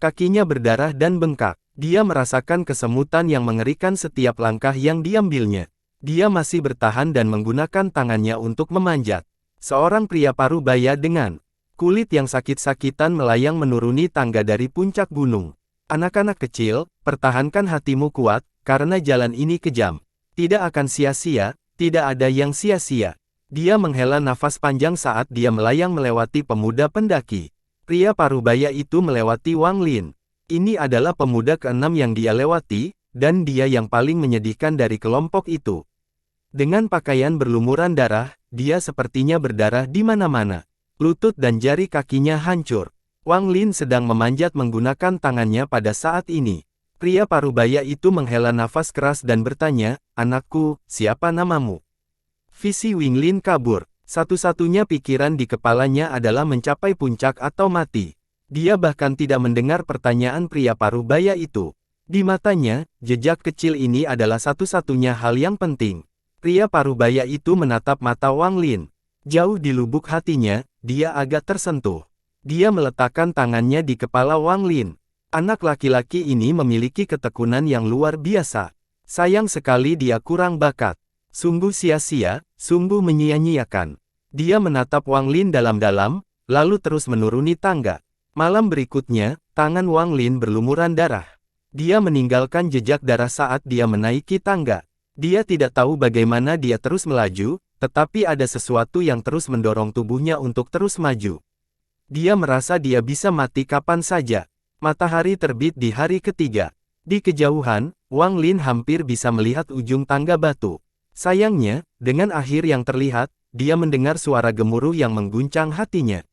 Kakinya berdarah dan bengkak. Dia merasakan kesemutan yang mengerikan setiap langkah yang diambilnya. Dia masih bertahan dan menggunakan tangannya untuk memanjat. Seorang pria parubaya dengan kulit yang sakit-sakitan melayang menuruni tangga dari puncak gunung. Anak-anak kecil, pertahankan hatimu kuat, karena jalan ini kejam. Tidak akan sia-sia, tidak ada yang sia-sia. Dia menghela nafas panjang saat dia melayang melewati pemuda pendaki. Pria parubaya itu melewati Wang Lin. Ini adalah pemuda keenam yang dia lewati, dan dia yang paling menyedihkan dari kelompok itu. Dengan pakaian berlumuran darah, dia sepertinya berdarah di mana-mana. Lutut dan jari kakinya hancur. Wang Lin sedang memanjat menggunakan tangannya pada saat ini. Pria parubaya itu menghela nafas keras dan bertanya, "Anakku, siapa namamu?" Visi Wang Lin kabur. Satu-satunya pikiran di kepalanya adalah mencapai puncak atau mati. Dia bahkan tidak mendengar pertanyaan pria parubaya itu. Di matanya, jejak kecil ini adalah satu-satunya hal yang penting. Pria parubaya itu menatap mata Wang Lin. Jauh di lubuk hatinya, dia agak tersentuh. Dia meletakkan tangannya di kepala Wang Lin. Anak laki-laki ini memiliki ketekunan yang luar biasa. Sayang sekali dia kurang bakat. Sungguh sia-sia, sungguh menyia-nyiakan. Dia menatap Wang Lin dalam-dalam, lalu terus menuruni tangga. Malam berikutnya, tangan Wang Lin berlumuran darah. Dia meninggalkan jejak darah saat dia menaiki tangga. Dia tidak tahu bagaimana dia terus melaju, tetapi ada sesuatu yang terus mendorong tubuhnya untuk terus maju. Dia merasa dia bisa mati kapan saja. Matahari terbit di hari ketiga. Di kejauhan, Wang Lin hampir bisa melihat ujung tangga batu. Sayangnya, dengan akhir yang terlihat, dia mendengar suara gemuruh yang mengguncang hatinya.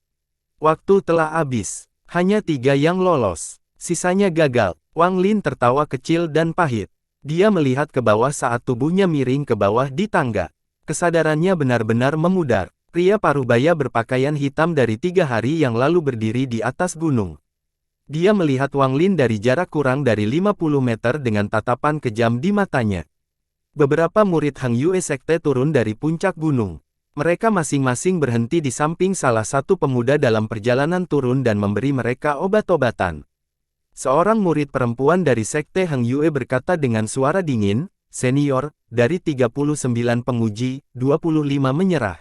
Waktu telah habis. Hanya 3 yang lolos. Sisanya gagal. Wang Lin tertawa kecil dan pahit. Dia melihat ke bawah saat tubuhnya miring ke bawah di tangga. Kesadarannya benar-benar memudar. Pria parubaya berpakaian hitam dari 3 hari yang lalu berdiri di atas gunung. Dia melihat Wang Lin dari jarak kurang dari 50 meter dengan tatapan kejam di matanya. Beberapa murid Hang Yue Sekte turun dari puncak gunung. Mereka masing-masing berhenti di samping salah satu pemuda dalam perjalanan turun dan memberi mereka obat-obatan. Seorang murid perempuan dari Sekte Hang Yue berkata dengan suara dingin, "Senior, dari 39 penguji, 25 menyerah.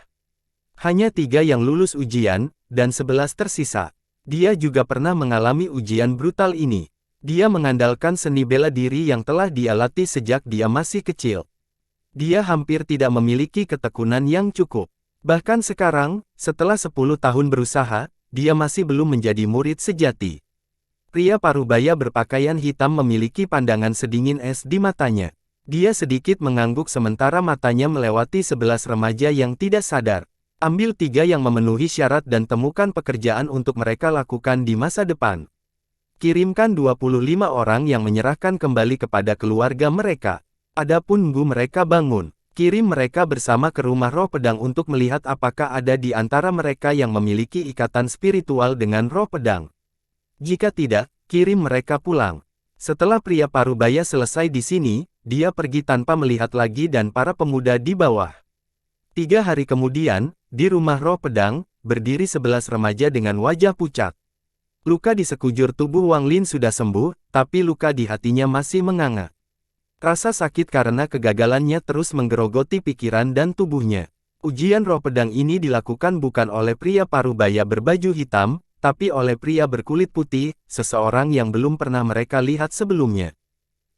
Hanya 3 yang lulus ujian, dan 11 tersisa." Dia juga pernah mengalami ujian brutal ini. Dia mengandalkan seni bela diri yang telah dia latih sejak dia masih kecil. Dia hampir tidak memiliki ketekunan yang cukup. Bahkan sekarang, setelah 10 tahun berusaha, dia masih belum menjadi murid sejati. Pria parubaya berpakaian hitam memiliki pandangan sedingin es di matanya. Dia sedikit mengangguk sementara matanya melewati 11 remaja yang tidak sadar. Ambil 3 yang memenuhi syarat dan temukan pekerjaan untuk mereka lakukan di masa depan. Kirimkan 25 orang yang menyerahkan kembali kepada keluarga mereka. Adapun nunggu mereka bangun. Kirim mereka bersama ke rumah roh pedang untuk melihat apakah ada di antara mereka yang memiliki ikatan spiritual dengan roh pedang. Jika tidak, kirim mereka pulang. Setelah pria parubaya selesai di sini, dia pergi tanpa melihat lagi dan para pemuda di bawah. 3 hari kemudian, di rumah roh pedang, berdiri 11 remaja dengan wajah pucat. Luka di sekujur tubuh Wang Lin sudah sembuh, tapi luka di hatinya masih menganga. Rasa sakit karena kegagalannya terus menggerogoti pikiran dan tubuhnya. Ujian roh pedang ini dilakukan bukan oleh pria parubaya berbaju hitam, tapi oleh pria berkulit putih, seseorang yang belum pernah mereka lihat sebelumnya.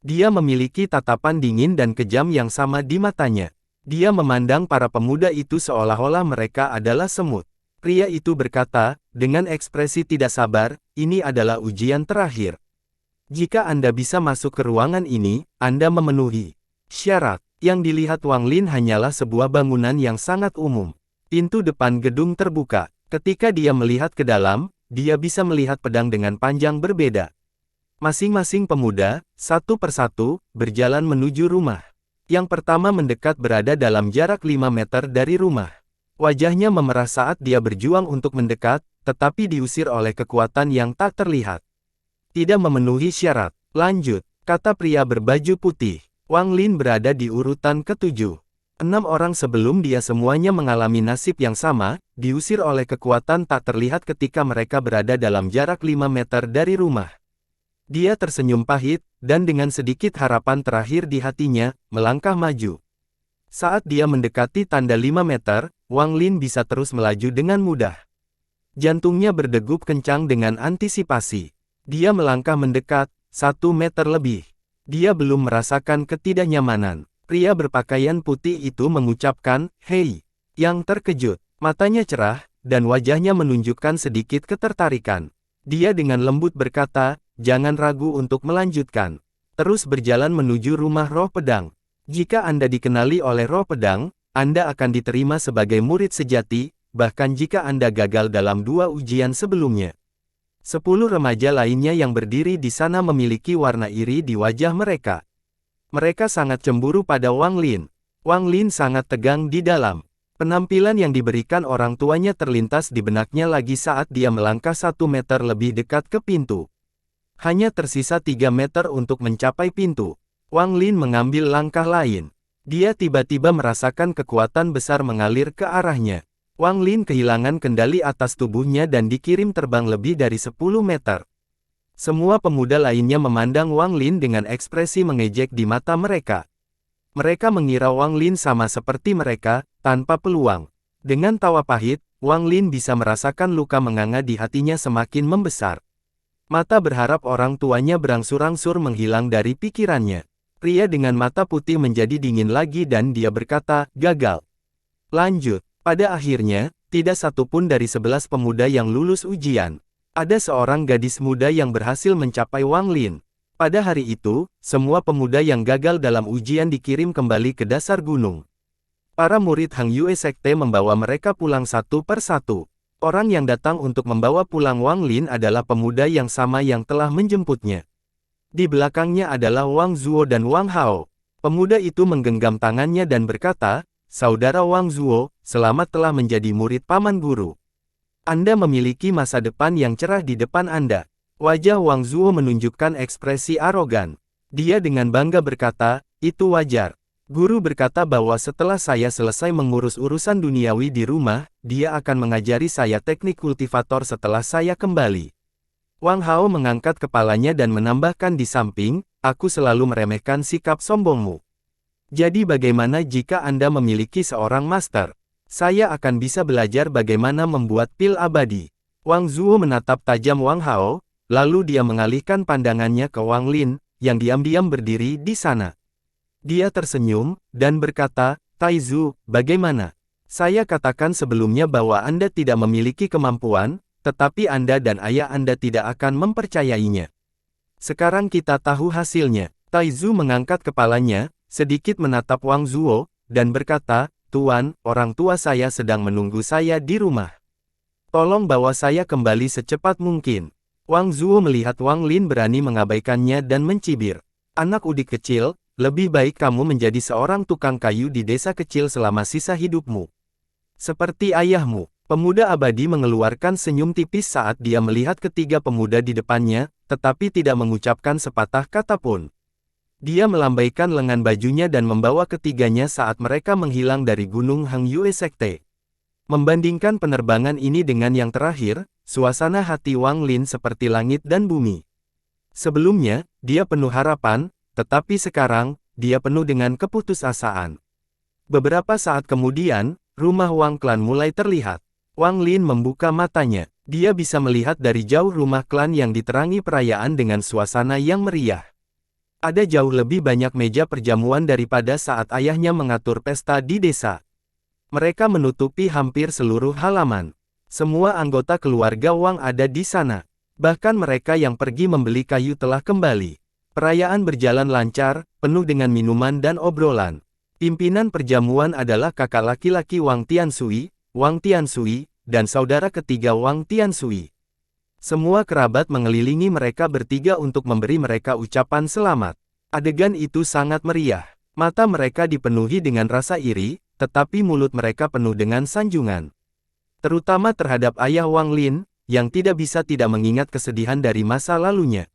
Dia memiliki tatapan dingin dan kejam yang sama di matanya. Dia memandang para pemuda itu seolah-olah mereka adalah semut. Pria itu berkata, dengan ekspresi tidak sabar, ini adalah ujian terakhir. Jika Anda bisa masuk ke ruangan ini, Anda memenuhi syarat. Yang dilihat Wang Lin hanyalah sebuah bangunan yang sangat umum. Pintu depan gedung terbuka. Ketika dia melihat ke dalam, dia bisa melihat pedang dengan panjang berbeda. Masing-masing pemuda, satu persatu, berjalan menuju rumah. Yang pertama mendekat berada dalam jarak 5 meter dari rumah. Wajahnya memerah saat dia berjuang untuk mendekat, tetapi diusir oleh kekuatan yang tak terlihat. Tidak memenuhi syarat. Lanjut, kata pria berbaju putih. Wang Lin berada di urutan ke-7. 6 orang sebelum dia semuanya mengalami nasib yang sama, diusir oleh kekuatan tak terlihat ketika mereka berada dalam jarak 5 meter dari rumah. Dia tersenyum pahit, dan dengan sedikit harapan terakhir di hatinya, melangkah maju. Saat dia mendekati tanda 5 meter, Wang Lin bisa terus melaju dengan mudah. Jantungnya berdegup kencang dengan antisipasi. Dia melangkah mendekat, 1 meter lebih. Dia belum merasakan ketidaknyamanan. Pria berpakaian putih itu mengucapkan, "Hei." Yang terkejut, matanya cerah, dan wajahnya menunjukkan sedikit ketertarikan. Dia dengan lembut berkata, "Jangan ragu untuk melanjutkan. Terus berjalan menuju rumah roh pedang. Jika Anda dikenali oleh roh pedang, Anda akan diterima sebagai murid sejati, bahkan jika Anda gagal dalam 2 ujian sebelumnya." 10 remaja lainnya yang berdiri di sana memiliki warna iri di wajah mereka. Mereka sangat cemburu pada Wang Lin. Wang Lin sangat tegang di dalam. Penampilan yang diberikan orang tuanya terlintas di benaknya lagi saat dia melangkah 1 meter lebih dekat ke pintu. Hanya tersisa 3 meter untuk mencapai pintu. Wang Lin mengambil langkah lain. Dia tiba-tiba merasakan kekuatan besar mengalir ke arahnya. Wang Lin kehilangan kendali atas tubuhnya dan dikirim terbang lebih dari 10 meter. Semua pemuda lainnya memandang Wang Lin dengan ekspresi mengejek di mata mereka. Mereka mengira Wang Lin sama seperti mereka, tanpa peluang. Dengan tawa pahit, Wang Lin bisa merasakan luka menganga di hatinya semakin membesar. Mata berharap orang tuanya berangsur-angsur menghilang dari pikirannya. Pria dengan mata putih menjadi dingin lagi dan dia berkata, "Gagal." Lanjut. Pada akhirnya, tidak satupun dari 11 pemuda yang lulus ujian. Ada seorang gadis muda yang berhasil mencapai Wang Lin. Pada hari itu, semua pemuda yang gagal dalam ujian dikirim kembali ke dasar gunung. Para murid Hang Yue Sekte membawa mereka pulang satu per satu. Orang yang datang untuk membawa pulang Wang Lin adalah pemuda yang sama yang telah menjemputnya. Di belakangnya adalah Wang Zuo dan Wang Hao. Pemuda itu menggenggam tangannya dan berkata, "Saudara Wang Zuo, selamat telah menjadi murid paman guru. Anda memiliki masa depan yang cerah di depan Anda." Wajah Wang Zuo menunjukkan ekspresi arogan. Dia dengan bangga berkata, "Itu wajar. Guru berkata bahwa setelah saya selesai mengurus urusan duniawi di rumah, dia akan mengajari saya teknik kultivator setelah saya kembali." Wang Hao mengangkat kepalanya dan menambahkan di samping, "Aku selalu meremehkan sikap sombongmu. Jadi bagaimana jika Anda memiliki seorang master? Saya akan bisa belajar bagaimana membuat pil abadi." Wang Zuo menatap tajam Wang Hao, lalu dia mengalihkan pandangannya ke Wang Lin, yang diam-diam berdiri di sana. Dia tersenyum, dan berkata, "Taizu, bagaimana? Saya katakan sebelumnya bahwa Anda tidak memiliki kemampuan, tetapi Anda dan ayah Anda tidak akan mempercayainya. Sekarang kita tahu hasilnya." Taizu mengangkat kepalanya, sedikit menatap Wang Zuo, dan berkata, "Tuan, orang tua saya sedang menunggu saya di rumah. Tolong bawa saya kembali secepat mungkin." Wang Zuo melihat Wang Lin berani mengabaikannya dan mencibir. "Anak udik kecil, lebih baik kamu menjadi seorang tukang kayu di desa kecil selama sisa hidupmu. Seperti ayahmu." Pemuda abadi mengeluarkan senyum tipis saat dia melihat ketiga pemuda di depannya, tetapi tidak mengucapkan sepatah kata pun. Dia melambaikan lengan bajunya dan membawa ketiganya saat mereka menghilang dari gunung Hang Yue Sekte. Membandingkan penerbangan ini dengan yang terakhir, suasana hati Wang Lin seperti langit dan bumi. Sebelumnya, dia penuh harapan, tetapi sekarang, dia penuh dengan keputusasaan. Beberapa saat kemudian, rumah Wang klan mulai terlihat. Wang Lin membuka matanya. Dia bisa melihat dari jauh rumah klan yang diterangi perayaan dengan suasana yang meriah. Ada jauh lebih banyak meja perjamuan daripada saat ayahnya mengatur pesta di desa. Mereka menutupi hampir seluruh halaman. Semua anggota keluarga Wang ada di sana. Bahkan mereka yang pergi membeli kayu telah kembali. Perayaan berjalan lancar, penuh dengan minuman dan obrolan. Pimpinan perjamuan adalah kakak laki-laki Wang Tianshui, dan saudara ketiga Wang Tianshui. Semua kerabat mengelilingi mereka bertiga untuk memberi mereka ucapan selamat. Adegan itu sangat meriah. Mata mereka dipenuhi dengan rasa iri, tetapi mulut mereka penuh dengan sanjungan. Terutama terhadap ayah Wang Lin, yang tidak bisa tidak mengingat kesedihan dari masa lalunya.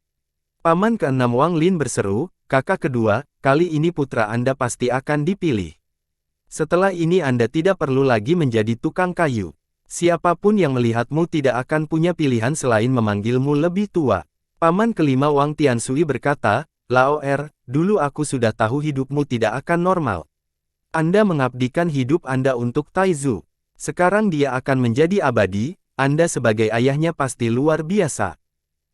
Paman keenam Wang Lin berseru, "Kakak kedua, kali ini putra Anda pasti akan dipilih. Setelah ini Anda tidak perlu lagi menjadi tukang kayu. Siapapun yang melihatmu tidak akan punya pilihan selain memanggilmu lebih tua." Paman kelima Wang Tianshui berkata, "Lao Er, dulu aku sudah tahu hidupmu tidak akan normal. Anda mengabdikan hidup Anda untuk Taizu. Sekarang dia akan menjadi abadi, Anda sebagai ayahnya pasti luar biasa.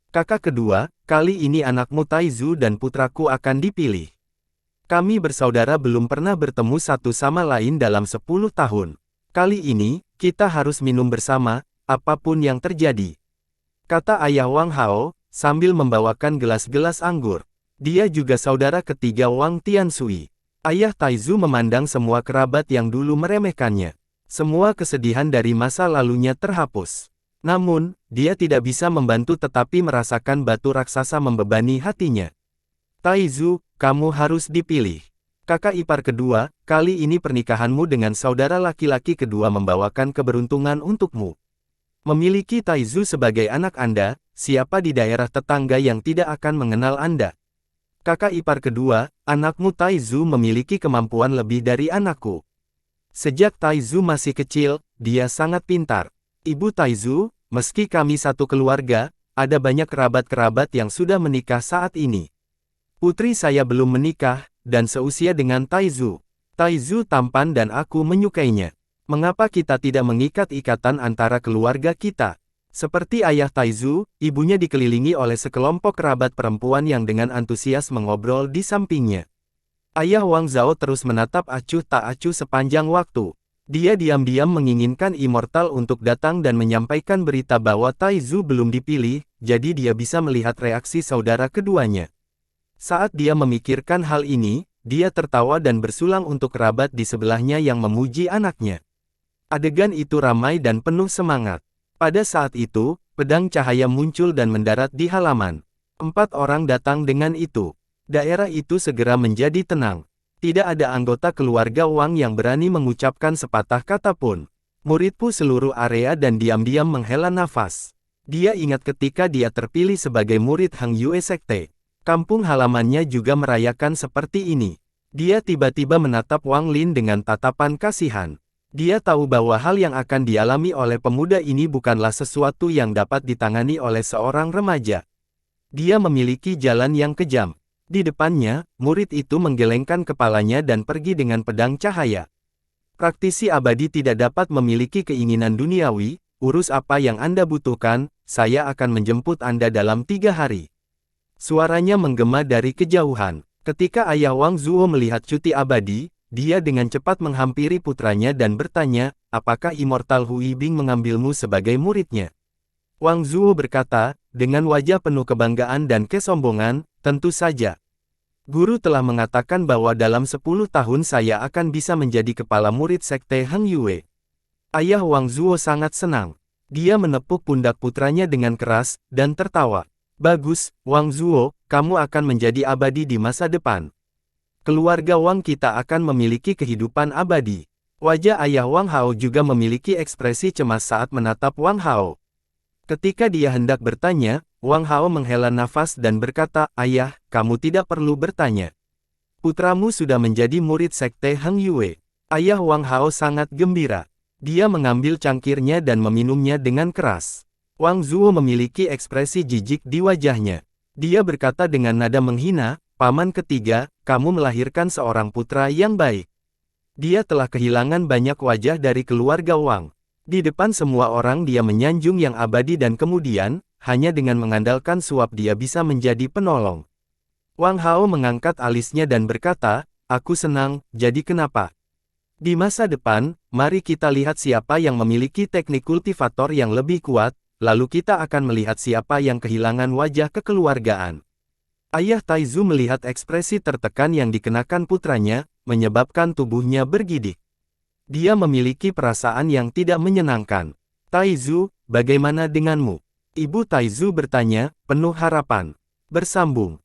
Kakak kedua, kali ini anakmu Taizu dan putraku akan dipilih. Kami bersaudara belum pernah bertemu satu sama lain dalam 10 tahun. Kali ini, kita harus minum bersama, apapun yang terjadi," kata ayah Wang Hao, sambil membawakan gelas-gelas anggur. Dia juga saudara ketiga Wang Tianshui. Ayah Taizu memandang semua kerabat yang dulu meremehkannya. Semua kesedihan dari masa lalunya terhapus. Namun, dia tidak bisa membantu tetapi merasakan batu raksasa membebani hatinya. "Taizu, kamu harus dipilih. Kakak ipar kedua, kali ini pernikahanmu dengan saudara laki-laki kedua membawakan keberuntungan untukmu. Memiliki Taizu sebagai anak Anda, siapa di daerah tetangga yang tidak akan mengenal Anda? Kakak ipar kedua, anakmu Taizu memiliki kemampuan lebih dari anakku. Sejak Taizu masih kecil, dia sangat pintar. Ibu Taizu, meski kami satu keluarga, ada banyak kerabat-kerabat yang sudah menikah saat ini. Putri saya belum menikah, dan seusia dengan Taizu. Taizu tampan dan aku menyukainya. Mengapa kita tidak mengikat ikatan antara keluarga kita?" Seperti ayah Taizu, ibunya dikelilingi oleh sekelompok kerabat perempuan yang dengan antusias mengobrol di sampingnya. Ayah Wang Zhao terus menatap acuh tak acuh sepanjang waktu. Dia diam-diam menginginkan Immortal untuk datang dan menyampaikan berita bahwa Taizu belum dipilih, jadi dia bisa melihat reaksi saudara keduanya. Saat dia memikirkan hal ini, dia tertawa dan bersulang untuk kerabat di sebelahnya yang memuji anaknya. Adegan itu ramai dan penuh semangat. Pada saat itu, pedang cahaya muncul dan mendarat di halaman. 4 orang datang dengan itu. Daerah itu segera menjadi tenang. Tidak ada anggota keluarga Wang yang berani mengucapkan sepatah kata pun. Muridku seluruh area dan diam-diam menghela nafas. Dia ingat ketika dia terpilih sebagai murid Hang Yue Sekte. Kampung halamannya juga merayakan seperti ini. Dia tiba-tiba menatap Wang Lin dengan tatapan kasihan. Dia tahu bahwa hal yang akan dialami oleh pemuda ini bukanlah sesuatu yang dapat ditangani oleh seorang remaja. Dia memiliki jalan yang kejam. Di depannya, murid itu menggelengkan kepalanya dan pergi dengan pedang cahaya. "Praktisi abadi tidak dapat memiliki keinginan duniawi, urus apa yang Anda butuhkan, saya akan menjemput Anda dalam 3 hari." Suaranya menggema dari kejauhan. Ketika ayah Wang Zuo melihat cuti abadi, dia dengan cepat menghampiri putranya dan bertanya, "Apakah Immortal Hui Bing mengambilmu sebagai muridnya?" Wang Zuo berkata, dengan wajah penuh kebanggaan dan kesombongan, "Tentu saja. Guru telah mengatakan bahwa dalam 10 tahun saya akan bisa menjadi kepala murid Sekte Hang Yue." Ayah Wang Zuo sangat senang. Dia menepuk pundak putranya dengan keras, dan tertawa. "Bagus, Wang Zuo, kamu akan menjadi abadi di masa depan. Keluarga Wang kita akan memiliki kehidupan abadi." Wajah ayah Wang Hao juga memiliki ekspresi cemas saat menatap Wang Hao. Ketika dia hendak bertanya, Wang Hao menghela nafas dan berkata, "Ayah, kamu tidak perlu bertanya. Putramu sudah menjadi murid Sekte Hang Yue." Ayah Wang Hao sangat gembira. Dia mengambil cangkirnya dan meminumnya dengan keras. Wang Zuo memiliki ekspresi jijik di wajahnya. Dia berkata dengan nada menghina, "Paman ketiga, kamu melahirkan seorang putra yang baik." Dia telah kehilangan banyak wajah dari keluarga Wang. Di depan semua orang dia menyanjung yang abadi dan kemudian, hanya dengan mengandalkan suap dia bisa menjadi penolong. Wang Hao mengangkat alisnya dan berkata, "Aku senang, jadi kenapa? Di masa depan, mari kita lihat siapa yang memiliki teknik kultivator yang lebih kuat, lalu kita akan melihat siapa yang kehilangan wajah kekeluargaan." Ayah Taizu melihat ekspresi tertekan yang dikenakan putranya, menyebabkan tubuhnya bergidik. Dia memiliki perasaan yang tidak menyenangkan. "Taizu, bagaimana denganmu?" Ibu Taizu bertanya, penuh harapan. Bersambung.